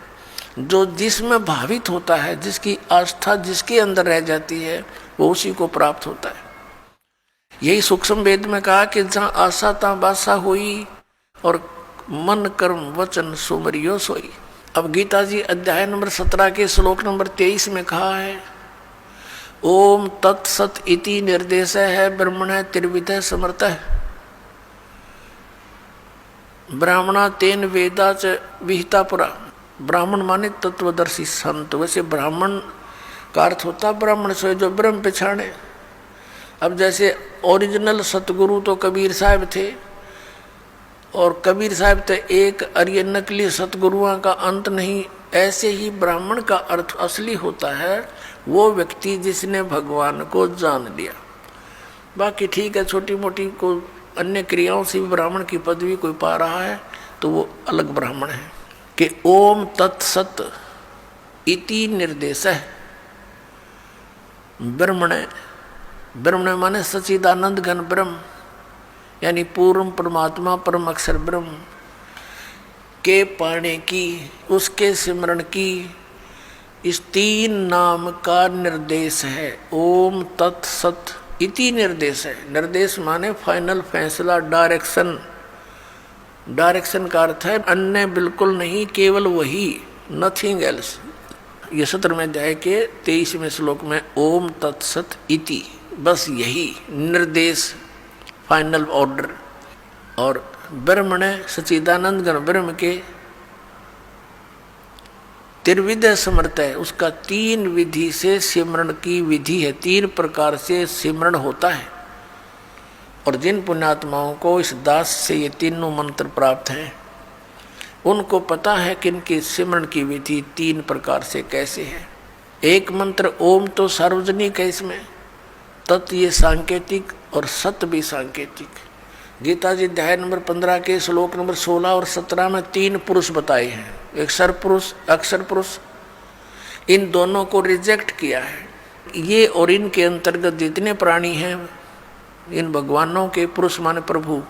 A: जो जिसमें भावित होता है, जिसकी आस्था जिसके अंदर रह जाती है, वो उसी को प्राप्त होता है। यही सूक्ष्म वेद में कहा कि जहाँ आशा तहाँ बासा हुई और मन कर्म वचन सुमरियो सोई। अब गीता जी अध्याय नंबर 17 के श्लोक नंबर 23 में कहा है ओम तत्सत इति निर्देश है ब्रह्मण त्रिविध समर्थ ब्राह्मणा तेन वेदा च विहिता पुरा। ब्राह्मण माने तत्वदर्शी संत, वैसे ब्राह्मण का अर्थ होता ब्राह्मण से जो ब्रह्म पहचाने। अब जैसे ओरिजिनल सतगुरु तो कबीर साहब थे और कबीर साहब तो एक और ये नकली सतगुरुओं का अंत नहीं, ऐसे ही ब्राह्मण का अर्थ असली होता है वो व्यक्ति जिसने भगवान को जान लिया। बाकी ठीक है, छोटी मोटी को अन्य क्रियाओं से भी ब्राह्मण की पदवी कोई पा रहा है तो वो अलग ब्राह्मण है। कि ओम तत्सत इति निर्देश है ब्रह्मण। ब्रह्मण माने सच्चिदानंद घन ब्रह्म, यानी पूर्ण परमात्मा परम अक्षर ब्रह्म के पाने की, उसके सिमरण की इस 3 नाम का निर्देश है। ओम तत्सत इति निर्देश है। निर्देश माने फाइनल फैसला, डायरेक्शन। डायरेक्शन का अर्थ है अन्य बिल्कुल नहीं, केवल वही, नथिंग एल्स। ये 17वें अध्याय के 23वें श्लोक में ओम तत्सत इति, बस यही निर्देश, फाइनल ऑर्डर। और ब्रह्म ने सच्चिदानंद घन ब्रह्म के त्रिविध समर्थ है, उसका 3 विधि से सिमरण की विधि है, 3 प्रकार से सिमरण होता है। और जिन पुण्यात्माओं को इस दास से ये तीनों मंत्र प्राप्त हैं, उनको पता है कि इनकी सिमरण की विधि 3 प्रकार से कैसे है। एक मंत्र ओम तो सार्वजनिक है, इसमें तत् ये सांकेतिक और सत भी सांकेतिक। गीता जी अध्याय नंबर 15 के श्लोक नंबर 16 और 17 में 3 पुरुष बताए हैं, एक सर पुरुष, अक्षर पुरुष। इन दोनों को रिजेक्ट किया है। ये और इनके अंतर्गत जितने प्राणी हैं, इन भगवानों के, पुरुष माने प्रभु,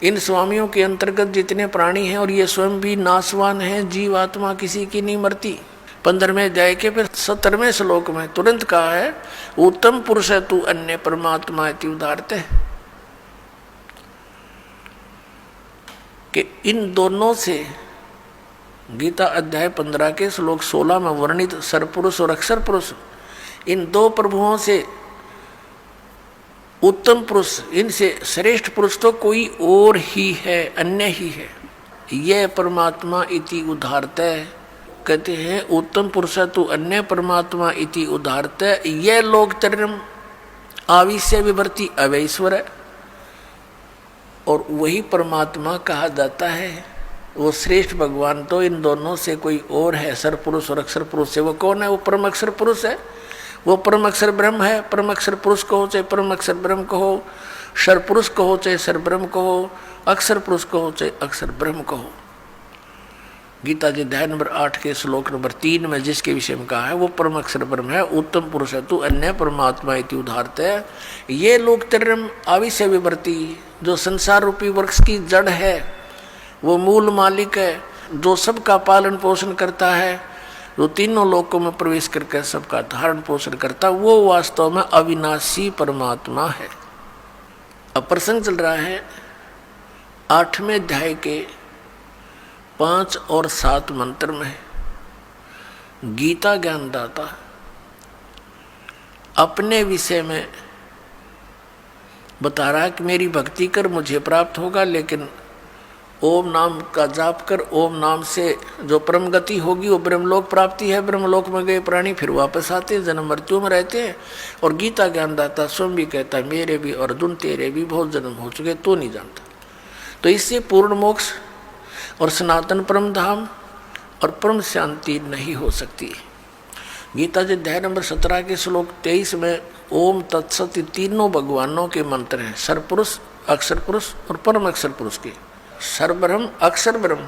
A: इन स्वामियों के अंतर्गत जितने प्राणी हैं, और ये स्वयं भी नाशवान हैं, जीव आत्मा किसी की नहीं मरती। 15वें अध्याय के फिर 17वें श्लोक में तुरंत कहा है, उत्तम पुरुष है तू अन्य परमात्मा इति उदाहरते, कि इन दोनों से गीता अध्याय 15 के श्लोक 16 में वर्णित सरपुरुष और अक्षर पुरुष, इन 2 प्रभुओं से उत्तम पुरुष, इनसे श्रेष्ठ पुरुष तो कोई और ही है, अन्य ही है। यह परमात्मा इति उदाहरते, कहते हैं उत्तम पुरुष तो अन्य परमात्मा इति उदाहरते, यह लोकतरम आविश्य विवर्ती अवैश्वर है। और वही परमात्मा कहा जाता है, वो श्रेष्ठ भगवान तो इन दोनों से कोई और है, सर पुरुष और अक्षर पुरुष से। वो कौन है? वो परम अक्षर पुरुष है, वो परम अक्षर ब्रह्म है। परम अक्षर पुरुष कहो चाहे परम अक्षर ब्रह्म कहो, सर पुरुष कहो चाहे सर ब्रह्म कहो, अक्षर पुरुष कहो चाहे अक्षर ब्रह्म कहो। गीता जी अध्याय नंबर 8 के श्लोक नंबर 3 में जिसके विषय में कहा है, वो परम अक्षर ब्रह्म है, उत्तम पुरुष है तू अन्य परमात्मा इति उदाहरते है। ये लोकतरम आविश्य विवर्ती, जो संसार रूपी वृक्ष की जड़ है, वो मूल मालिक है, जो सबका पालन पोषण करता है, जो तीनों लोकों में प्रवेश करके सबका धारण पोषण करता, वो वास्तव में अविनाशी परमात्मा है। अब प्रसंग चल रहा है 8वें अध्याय के 5 और 7 मंत्र में। गीता ज्ञानदाता अपने विषय में बता रहा है कि मेरी भक्ति कर मुझे प्राप्त होगा, लेकिन ओम नाम का जाप कर, ओम नाम से जो परम गति होगी वो ब्रह्मलोक प्राप्ति है। ब्रह्मलोक में गए प्राणी फिर वापस आते हैं, जन्म मृत्यु में रहते हैं। और गीता ज्ञानदाता स्वयं भी कहता है, मेरे भी अर्जुन तेरे भी बहुत जन्म हो चुके, तो नहीं जानता। तो इससे पूर्ण मोक्ष और सनातन परम धाम और परम शांति नहीं हो सकती। गीता जी अध्याय नंबर 17 के श्लोक 23 में ओम तत्सत तीनों भगवानों के मंत्र हैं, सरपुरुष, अक्षर पुरुष और परम अक्षर पुरुष के। सर्वब्रह्म, अक्षर ब्रह्म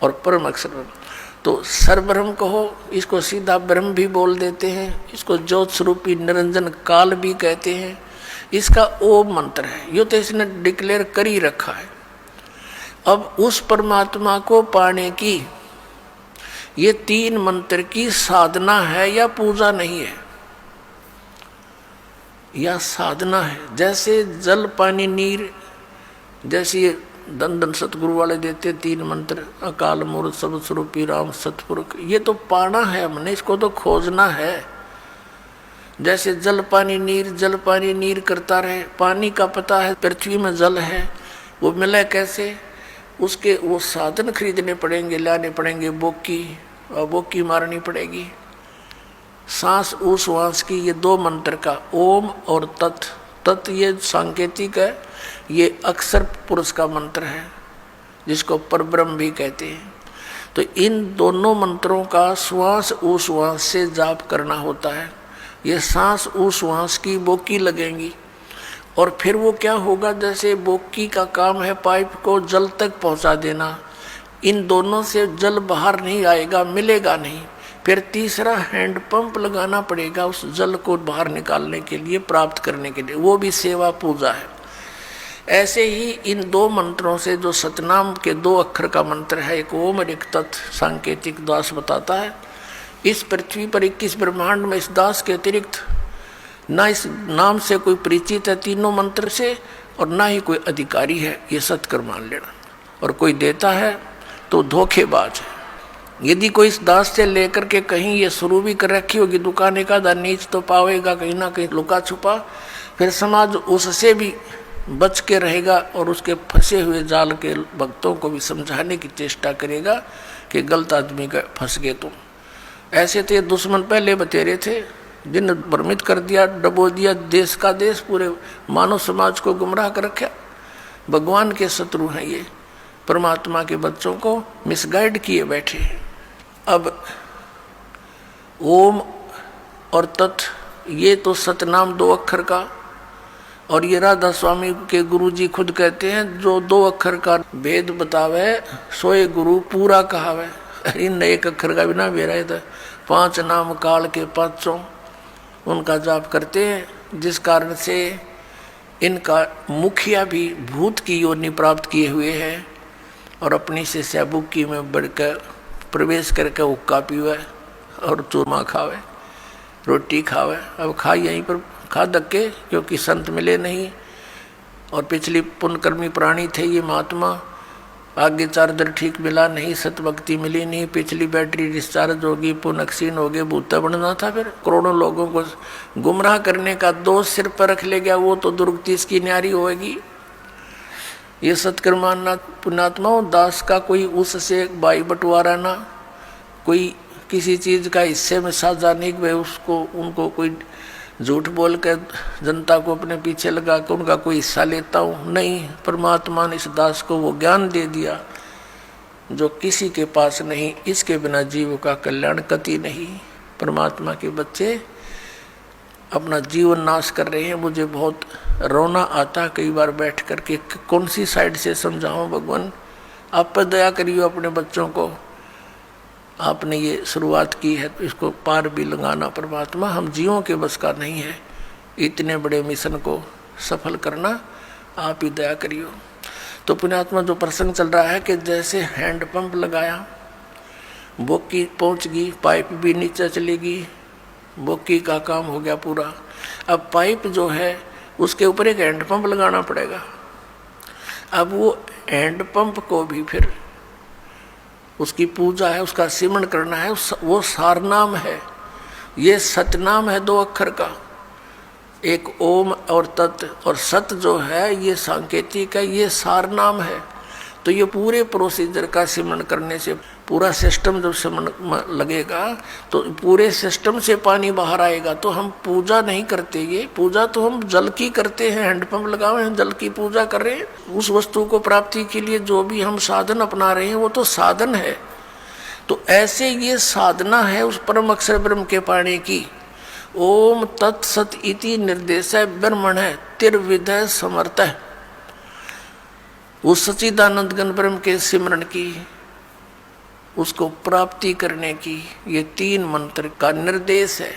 A: और परम अक्षर ब्रह्म। तो सर्वब्रह्म कहो, इसको सीधा ब्रह्म भी बोल देते हैं, इसको ज्योत स्वरूपी निरंजन काल भी कहते हैं। इसका ओम मंत्र है, यो तो इसने डिक्लेयर कर ही रखा है। अब उस परमात्मा को पाने की ये 3 मंत्र की साधना है या पूजा नहीं है, या साधना है। जैसे जल पानी नीर, जैसे ये दन दन सतगुरु वाले देते 3 मंत्र, अकाल मूर्त सर्व स्वरूपी राम सतपुरुष, ये तो पाना है हमने, इसको तो खोजना है। जैसे जल पानी नीर करता रहे, पानी का पता है पृथ्वी में जल है, वो मिले कैसे, उसके वो साधन खरीदने पड़ेंगे, लाने पड़ेंगे, बोकी मारनी पड़ेगी। सांस उस वास की, ये 2 मंत्र का ओम और तत् ये सांकेतिक है, ये अक्षर पुरुष का मंत्र है जिसको परब्रह्म भी कहते हैं। तो इन दोनों मंत्रों का श्वास उश्वास से जाप करना होता है। ये सांस उश्वास की बोकी लगेंगी और फिर वो क्या होगा, जैसे बोकी का काम है पाइप को जल तक पहुंचा देना, इन दोनों से जल बाहर नहीं आएगा, मिलेगा नहीं। फिर तीसरा हैंड पंप लगाना पड़ेगा उस जल को बाहर निकालने के लिए, प्राप्त करने के लिए, वो भी सेवा पूजा है। ऐसे ही इन 2 मंत्रों से, जो सतनाम के 2 अक्षर का मंत्र है, एक ओम और एक तत्, सांकेतिक दास बताता है इस पृथ्वी पर 21 ब्रह्मांड में इस दास के अतिरिक्त ना इस नाम से कोई परिचित है तीनों मंत्र से, और ना ही कोई अधिकारी है, ये सत्कर मान लेना। और कोई देता है तो धोखेबाज है। यदि कोई इस दास से लेकर के कहीं ये शुरू भी कर रखी होगी दुकान, एक आधा नीच तो पावेगा कहीं ना कहीं लुका छुपा, फिर समाज उससे भी बच के रहेगा और उसके फंसे हुए जाल के भक्तों को भी समझाने की चेष्टा करेगा कि गलत आदमी का फंस गए तुम। ऐसे थे दुश्मन पहले बतेरे थे, जिन भ्रमित कर दिया, डबो दिया देश का देश, पूरे मानव समाज को गुमराह कर रखा। भगवान के शत्रु हैं ये, परमात्मा के बच्चों को मिसगाइड किए बैठे। अब ओम और तत्, ये तो सतनाम 2 अक्षर का, और ये राधा स्वामी के गुरुजी खुद कहते हैं जो 2 अक्षर का भेद बतावे सोए गुरु पूरा कहावे। इन 1 अक्षर का बिना बेरा था। 5 नाम काल के 5 उनका जाप करते हैं, जिस कारण से इनका मुखिया भी भूत की योनि प्राप्त किए हुए हैं और अपनी से सैबुकी में बढ़कर प्रवेश करके हुक्का पीवे और चूरमा खावे, रोटी खावे। अब खा यहीं पर खा धक्के, क्योंकि संत मिले नहीं और पिछली पुण्यकर्मी प्राणी थे ये महात्मा। आगे चार्जर ठीक मिला नहीं, सतभक्ति मिली नहीं, पिछली बैटरी डिस्चार्ज होगी, पुण्य क्षीण हो गए, भूता बनना था। फिर करोड़ों लोगों को गुमराह करने का दोष सिर पर रख ले गया, वो तो दुर्गति इसकी न्यारी होगी। ये सत्कर्माना पुण्यात्मा दास का कोई उससे भाई बंटवारा ना, कोई किसी चीज का हिस्से में साझा नहीं, वे उसको उनको कोई झूठ बोल कर जनता को अपने पीछे लगा कर उनका कोई हिस्सा लेता हूँ, नहीं। परमात्मा ने इस दास को वो ज्ञान दे दिया जो किसी के पास नहीं, इसके बिना जीव का कल्याण कति नहीं। परमात्मा के बच्चे अपना जीवन नाश कर रहे हैं। मुझे बहुत रोना आता कई बार बैठ कर के कौन सी साइड से समझाऊं भगवान, आप पर दया करिए अपने बच्चों को। आपने ये शुरुआत की है तो इसको पार भी लगाना परमात्मा, हम जीवों के बस का नहीं है इतने बड़े मिशन को सफल करना, आप ही दया करियो। तो पुण्यात्मा जो प्रसंग चल रहा है कि जैसे हैंडपंप लगाया, बोकी पहुंच गई, पाइप भी नीचे चलेगी, बोकी का काम हो गया पूरा। अब पाइप जो है उसके ऊपर एक हैंडपंप लगाना पड़ेगा। अब वो हैंडपंप को भी फिर उसकी पूजा है, उसका सिमरण करना है, वो सारनाम है, ये सतनाम है 2 अक्षर का, एक ओम और तत्, और सत जो है ये सांकेतिक है, ये सारनाम है। तो ये पूरे प्रोसीजर का सिमरण करने से पूरा सिस्टम जब सिमरण लगेगा तो पूरे सिस्टम से पानी बाहर आएगा। तो हम पूजा नहीं करते, ये पूजा तो हम जल की करते हैं, हैंडपंप लगाए हैं, जल की पूजा कर रहे हैं। उस वस्तु को प्राप्ति के लिए जो भी हम साधन अपना रहे हैं वो तो साधन है। तो ऐसे ये साधना है उस परम अक्षर ब्रह्म के पाने की। ओम तत्सत इति निर्देश ब्रह्मण है तिर्विधय समर्थ है, उस सच्चिदानंद घन ब्रह्म के सिमरण की, उसको प्राप्ति करने की ये 3 मंत्र का निर्देश है।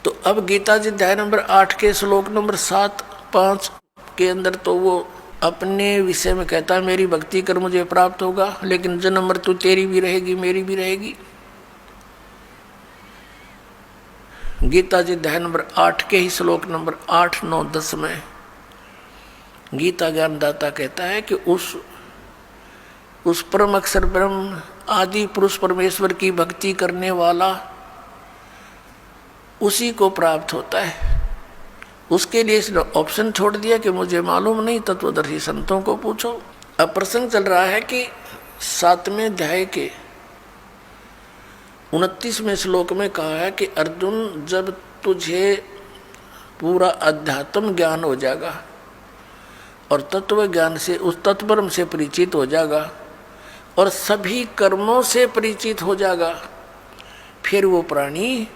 A: तो अब गीता जी अध्याय नंबर 8 के श्लोक नंबर 7-5 के अंदर तो वो अपने विषय में कहता है मेरी भक्ति कर मुझे प्राप्त होगा, लेकिन जन्म मृत्यु तेरी भी रहेगी मेरी भी रहेगी। गीता जी अध्याय नंबर 8 के ही श्लोक नंबर 8, 9, 10 में गीता ज्ञानदाता कहता है कि उस परम अक्षर ब्रह्म आदि पुरुष परमेश्वर की भक्ति करने वाला उसी को प्राप्त होता है। उसके लिए इसने ऑप्शन छोड़ दिया कि मुझे मालूम नहीं, तत्वदर्शी संतों को पूछो। अब प्रसंग चल रहा है कि 7वें अध्याय के 29वें श्लोक में कहा है कि अर्जुन जब तुझे पूरा अध्यात्म ज्ञान हो जाएगा और तत्व ज्ञान से उस तत्परम से परिचित हो जाएगा और सभी कर्मों से परिचित हो जाएगा, फिर वो प्राणी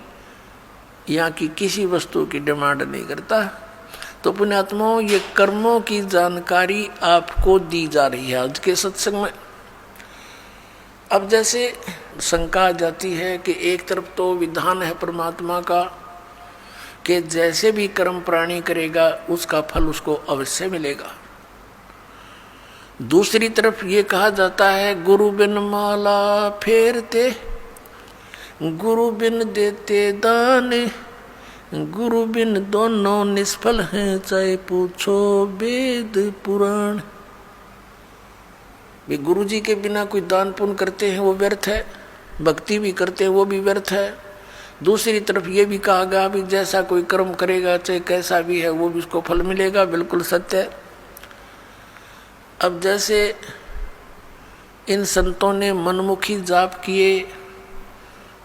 A: यहाँ की किसी वस्तु की डिमांड नहीं करता। तो पुण्यात्माओं ये कर्मों की जानकारी आपको दी जा रही है आज के सत्संग में। अब जैसे शंका आ जाती है कि एक तरफ तो विधान है परमात्मा का कि जैसे भी कर्म प्राणी करेगा उसका फल उसको अवश्य मिलेगा, दूसरी तरफ ये कहा जाता है गुरु बिन माला फेरते, गुरु बिन देते दान, गुरु बिन दोनों निष्फल हैं चाहे पूछो वेद पुराण। वे गुरु जी के बिना कोई दान पुण्य करते हैं वो व्यर्थ है, भक्ति भी करते हैं वो भी व्यर्थ है। दूसरी तरफ ये भी कहा गया भी जैसा कोई कर्म करेगा चाहे कैसा भी है वो भी उसको फल मिलेगा, बिल्कुल सत्य है। अब जैसे इन संतों ने मनमुखी जाप किए,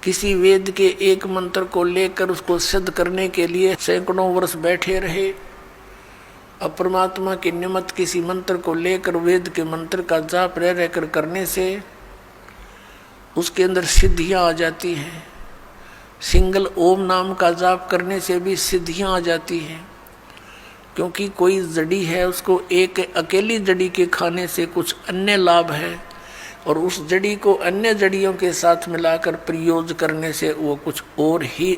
A: किसी वेद के एक मंत्र को लेकर उसको सिद्ध करने के लिए सैकड़ों वर्ष बैठे रहे। अब परमात्मा के निमित्त किसी मंत्र को लेकर वेद के मंत्र का जाप रह रहकर करने से उसके अंदर सिद्धियां आ जाती हैं। सिंगल ओम नाम का जाप करने से भी सिद्धियां आ जाती हैं, क्योंकि कोई जड़ी है उसको एक अकेली जड़ी के खाने से कुछ अन्य लाभ है, और उस जड़ी को अन्य जड़ियों के साथ मिलाकर प्रयोग करने से वो कुछ और ही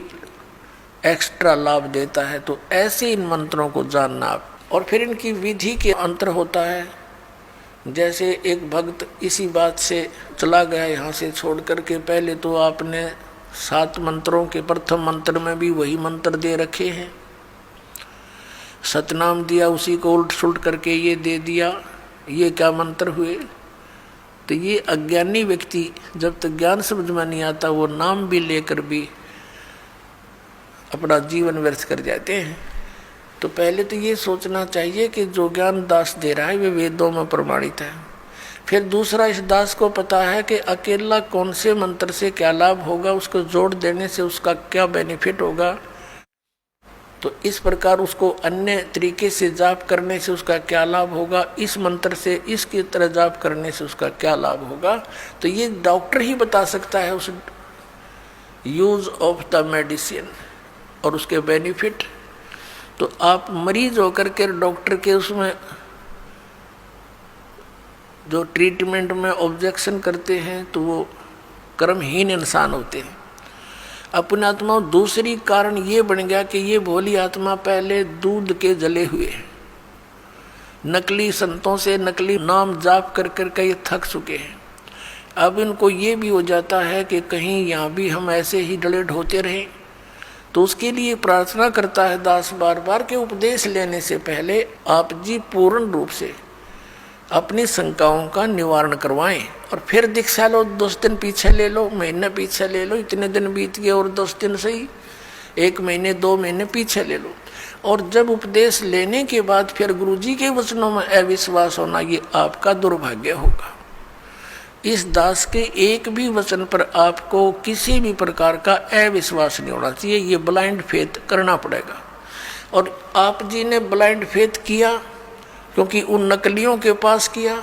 A: एक्स्ट्रा लाभ देता है। तो ऐसे इन मंत्रों को जानना आप। और फिर इनकी विधि के अंतर होता है। जैसे एक भक्त इसी बात से चला गया यहाँ से छोड़ करके, पहले तो आपने 7 मंत्रों के प्रथम मंत्र में भी वही मंत्र दे रखे हैं, सतनाम दिया, उसी को उल्ट सुलट करके ये दे दिया, ये क्या मंत्र हुए। तो ये अज्ञानी व्यक्ति जब तक ज्ञान समझ में नहीं आता वो नाम भी लेकर भी अपना जीवन व्यर्थ कर जाते हैं। तो पहले तो ये सोचना चाहिए कि जो ज्ञान दास दे रहा है वे वेदों में प्रमाणित है। फिर दूसरा, इस दास को पता है कि अकेला कौन से मंत्र से क्या लाभ होगा, उसको जोड़ देने से उसका क्या बेनिफिट होगा। तो इस प्रकार उसको अन्य तरीके से जाप करने से उसका क्या लाभ होगा, इस मंत्र से इसकी तरह जाप करने से उसका क्या लाभ होगा। तो ये डॉक्टर ही बता सकता है उस यूज ऑफ द मेडिसिन और उसके बेनिफिट। तो आप मरीज होकर के डॉक्टर के उसमें जो ट्रीटमेंट में ऑब्जेक्शन करते हैं तो वो कर्महीन इंसान होते हैं। अपनी आत्मा दूसरी कारण ये बन गया कि ये भोली आत्मा पहले दूध के जले हुए हैं, नकली संतों से नकली नाम जाप कर कर के ये थक चुके हैं। अब इनको ये भी हो जाता है कि कहीं यहाँ भी हम ऐसे ही डले ढोते रहें। तो उसके लिए प्रार्थना करता है दास बार बार के उपदेश लेने से पहले आप जी पूर्ण रूप से अपनी शंकाओं का निवारण करवाएं, और फिर दीक्षा लो, 10 दिन पीछे ले लो, महीना पीछे ले लो, इतने दिन बीत गए और 10 दिन सही, 1 महीने 2 महीने पीछे ले लो। और जब उपदेश लेने के बाद फिर गुरुजी के वचनों में अविश्वास होना, ये आपका दुर्भाग्य होगा। इस दास के एक भी वचन पर आपको किसी भी प्रकार का अविश्वास नहीं होना चाहिए, ये ब्लाइंड फेथ करना पड़ेगा। और आप जी ने ब्लाइंड फेथ किया क्योंकि उन नकलियों के पास किया,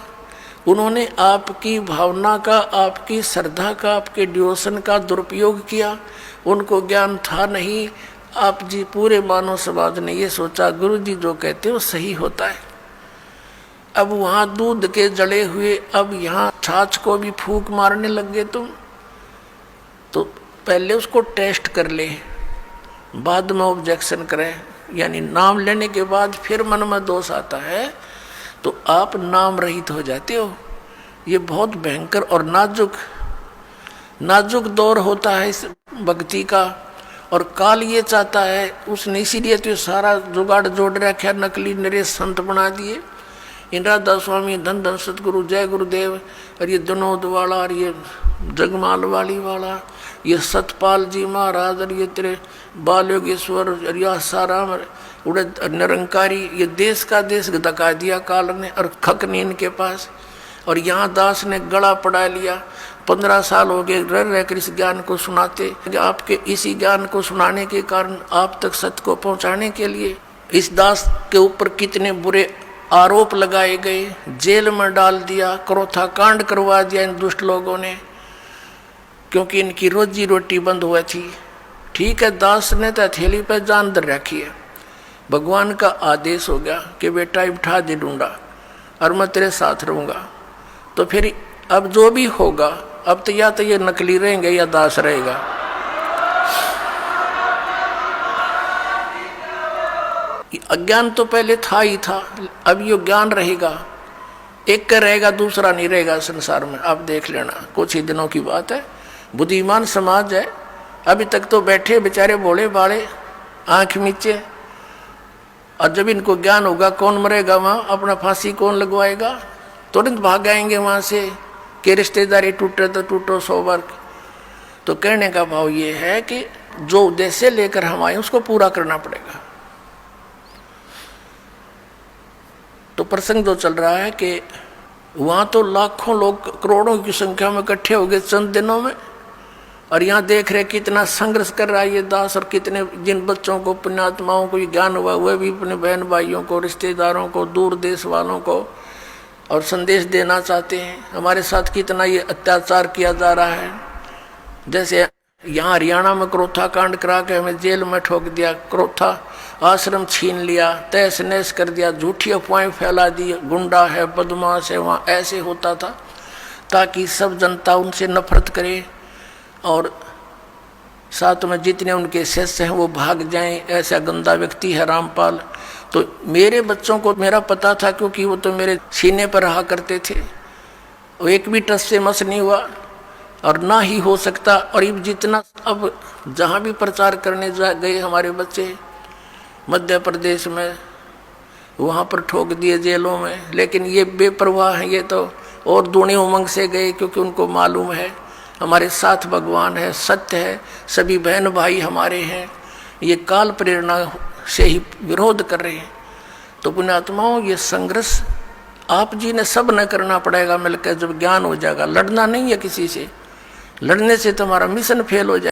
A: उन्होंने आपकी भावना का, आपकी श्रद्धा का, आपके डिवोशन का दुरुपयोग किया। उनको ज्ञान था नहीं। आप जी पूरे मानव समाज ने ये सोचा गुरु जी जो कहते हैं वो सही होता है। अब वहाँ दूध के जड़े हुए, अब यहाँ छाछ को भी फूंक मारने लग गए तुम। तो पहले उसको टेस्ट कर ले, बाद में ऑब्जेक्शन करे। यानी नाम लेने के बाद फिर मन में दोष आता है तो आप नाम रहित हो जाते हो। ये बहुत भयंकर और नाजुक दौर होता है इस भक्ति का। और काल ये चाहता है, उसने इसीलिए तो सारा जुगाड़ जोड़ रखा, नकली नरेश संत बना दिए। इंद्रादास स्वामी, धन धन सतगुरु, जय गुरुदेव, और ये विनोद वाला, और ये जगमाल वाली वाला, ये सतपाल जी महाराज, और ये तेरे बाल योगेश्वर, और यह साराम उड़े निरंकारी, ये देश का देश धका दिया काल ने, और खक नहीं इनके पास। और यहाँ दास ने गला पड़ा लिया। 15 साल हो गए रह रहकर इस ज्ञान को सुनाते। आपके इसी ज्ञान को सुनाने के कारण, आप तक सत्य को पहुँचाने के लिए इस दास के ऊपर कितने बुरे आरोप लगाए गए, जेल में डाल दिया, क्रोथा कांड करवा दिया इन दुष्ट लोगों ने, क्योंकि इनकी रोजी रोटी बंद हुआ थी। ठीक है, दास ने तो हथेली पर जान धर रखी है। भगवान का आदेश हो गया कि बेटा उठा दे डूंडा और मैं तेरे साथ रहूँगा। तो फिर अब जो भी होगा, अब तो या तो ये नकली रहेंगे या दास रहेगा। अज्ञान तो पहले था ही था, अब ये ज्ञान रहेगा। एक का रहेगा, दूसरा नहीं रहेगा संसार में। आप देख लेना, कुछ ही दिनों की बात है। बुद्धिमान समाज है, अभी तक तो बैठे बेचारे भोले भाले, आंख नीचे। और जब इनको ज्ञान होगा, कौन मरेगा वहाँ, अपना फांसी कौन लगवाएगा, तुरंत भाग आएंगे वहाँ से कि रिश्तेदारी टूटे तो टूटो 100 बार। तो कहने का भाव ये है कि जो उद्देश्य लेकर हम आए उसको पूरा करना पड़ेगा। तो प्रसंग जो चल रहा है कि वहाँ तो लाखों लोग करोड़ों की संख्या में इकट्ठे हो गए चंद दिनों में, और यहाँ देख रहे कितना संघर्ष कर रहा है ये दास, और कितने जिन बच्चों को पुण्यात्माओं को ज्ञान हुआ वह भी अपने बहन भाइयों को, रिश्तेदारों को, दूर देश वालों को और संदेश देना चाहते हैं। हमारे साथ कितना ये अत्याचार किया जा रहा है। जैसे यहाँ हरियाणा में क्रोथा कांड करा के हमें जेल में ठोक दिया, क्रोथा आश्रम छीन लिया, तहस नहस कर दिया, झूठी अफवाहें फैला दी, गुंडा है, बदमाश है, वहाँ ऐसे होता था ताकि सब जनता उनसे नफरत करे और साथ में जितने उनके शिष्य हैं वो भाग जाएं। ऐसा गंदा व्यक्ति है रामपाल। तो मेरे बच्चों को मेरा पता था, क्योंकि वो तो मेरे सीने पर रहा करते थे, वो एक भी टस से मस नहीं हुआ और ना ही हो सकता। और ये जितना अब जहाँ भी प्रचार करने गए हमारे बच्चे मध्य प्रदेश में, वहाँ पर ठोक दिए जेलों में। लेकिन ये बेपरवाह हैं, ये तो और दूनी उमंग से गए, क्योंकि उनको मालूम है हमारे साथ भगवान है, सत्य है, सभी बहन भाई हमारे हैं। ये काल प्रेरणा से ही विरोध कर रहे हैं। तो पुण्यात्माओं, ये संघर्ष आप जी ने सब न करना पड़ेगा मिलकर। जब ज्ञान हो जाएगा, लड़ना नहीं है किसी से, लड़ने से तुम्हारा मिशन फेल हो जाएगा।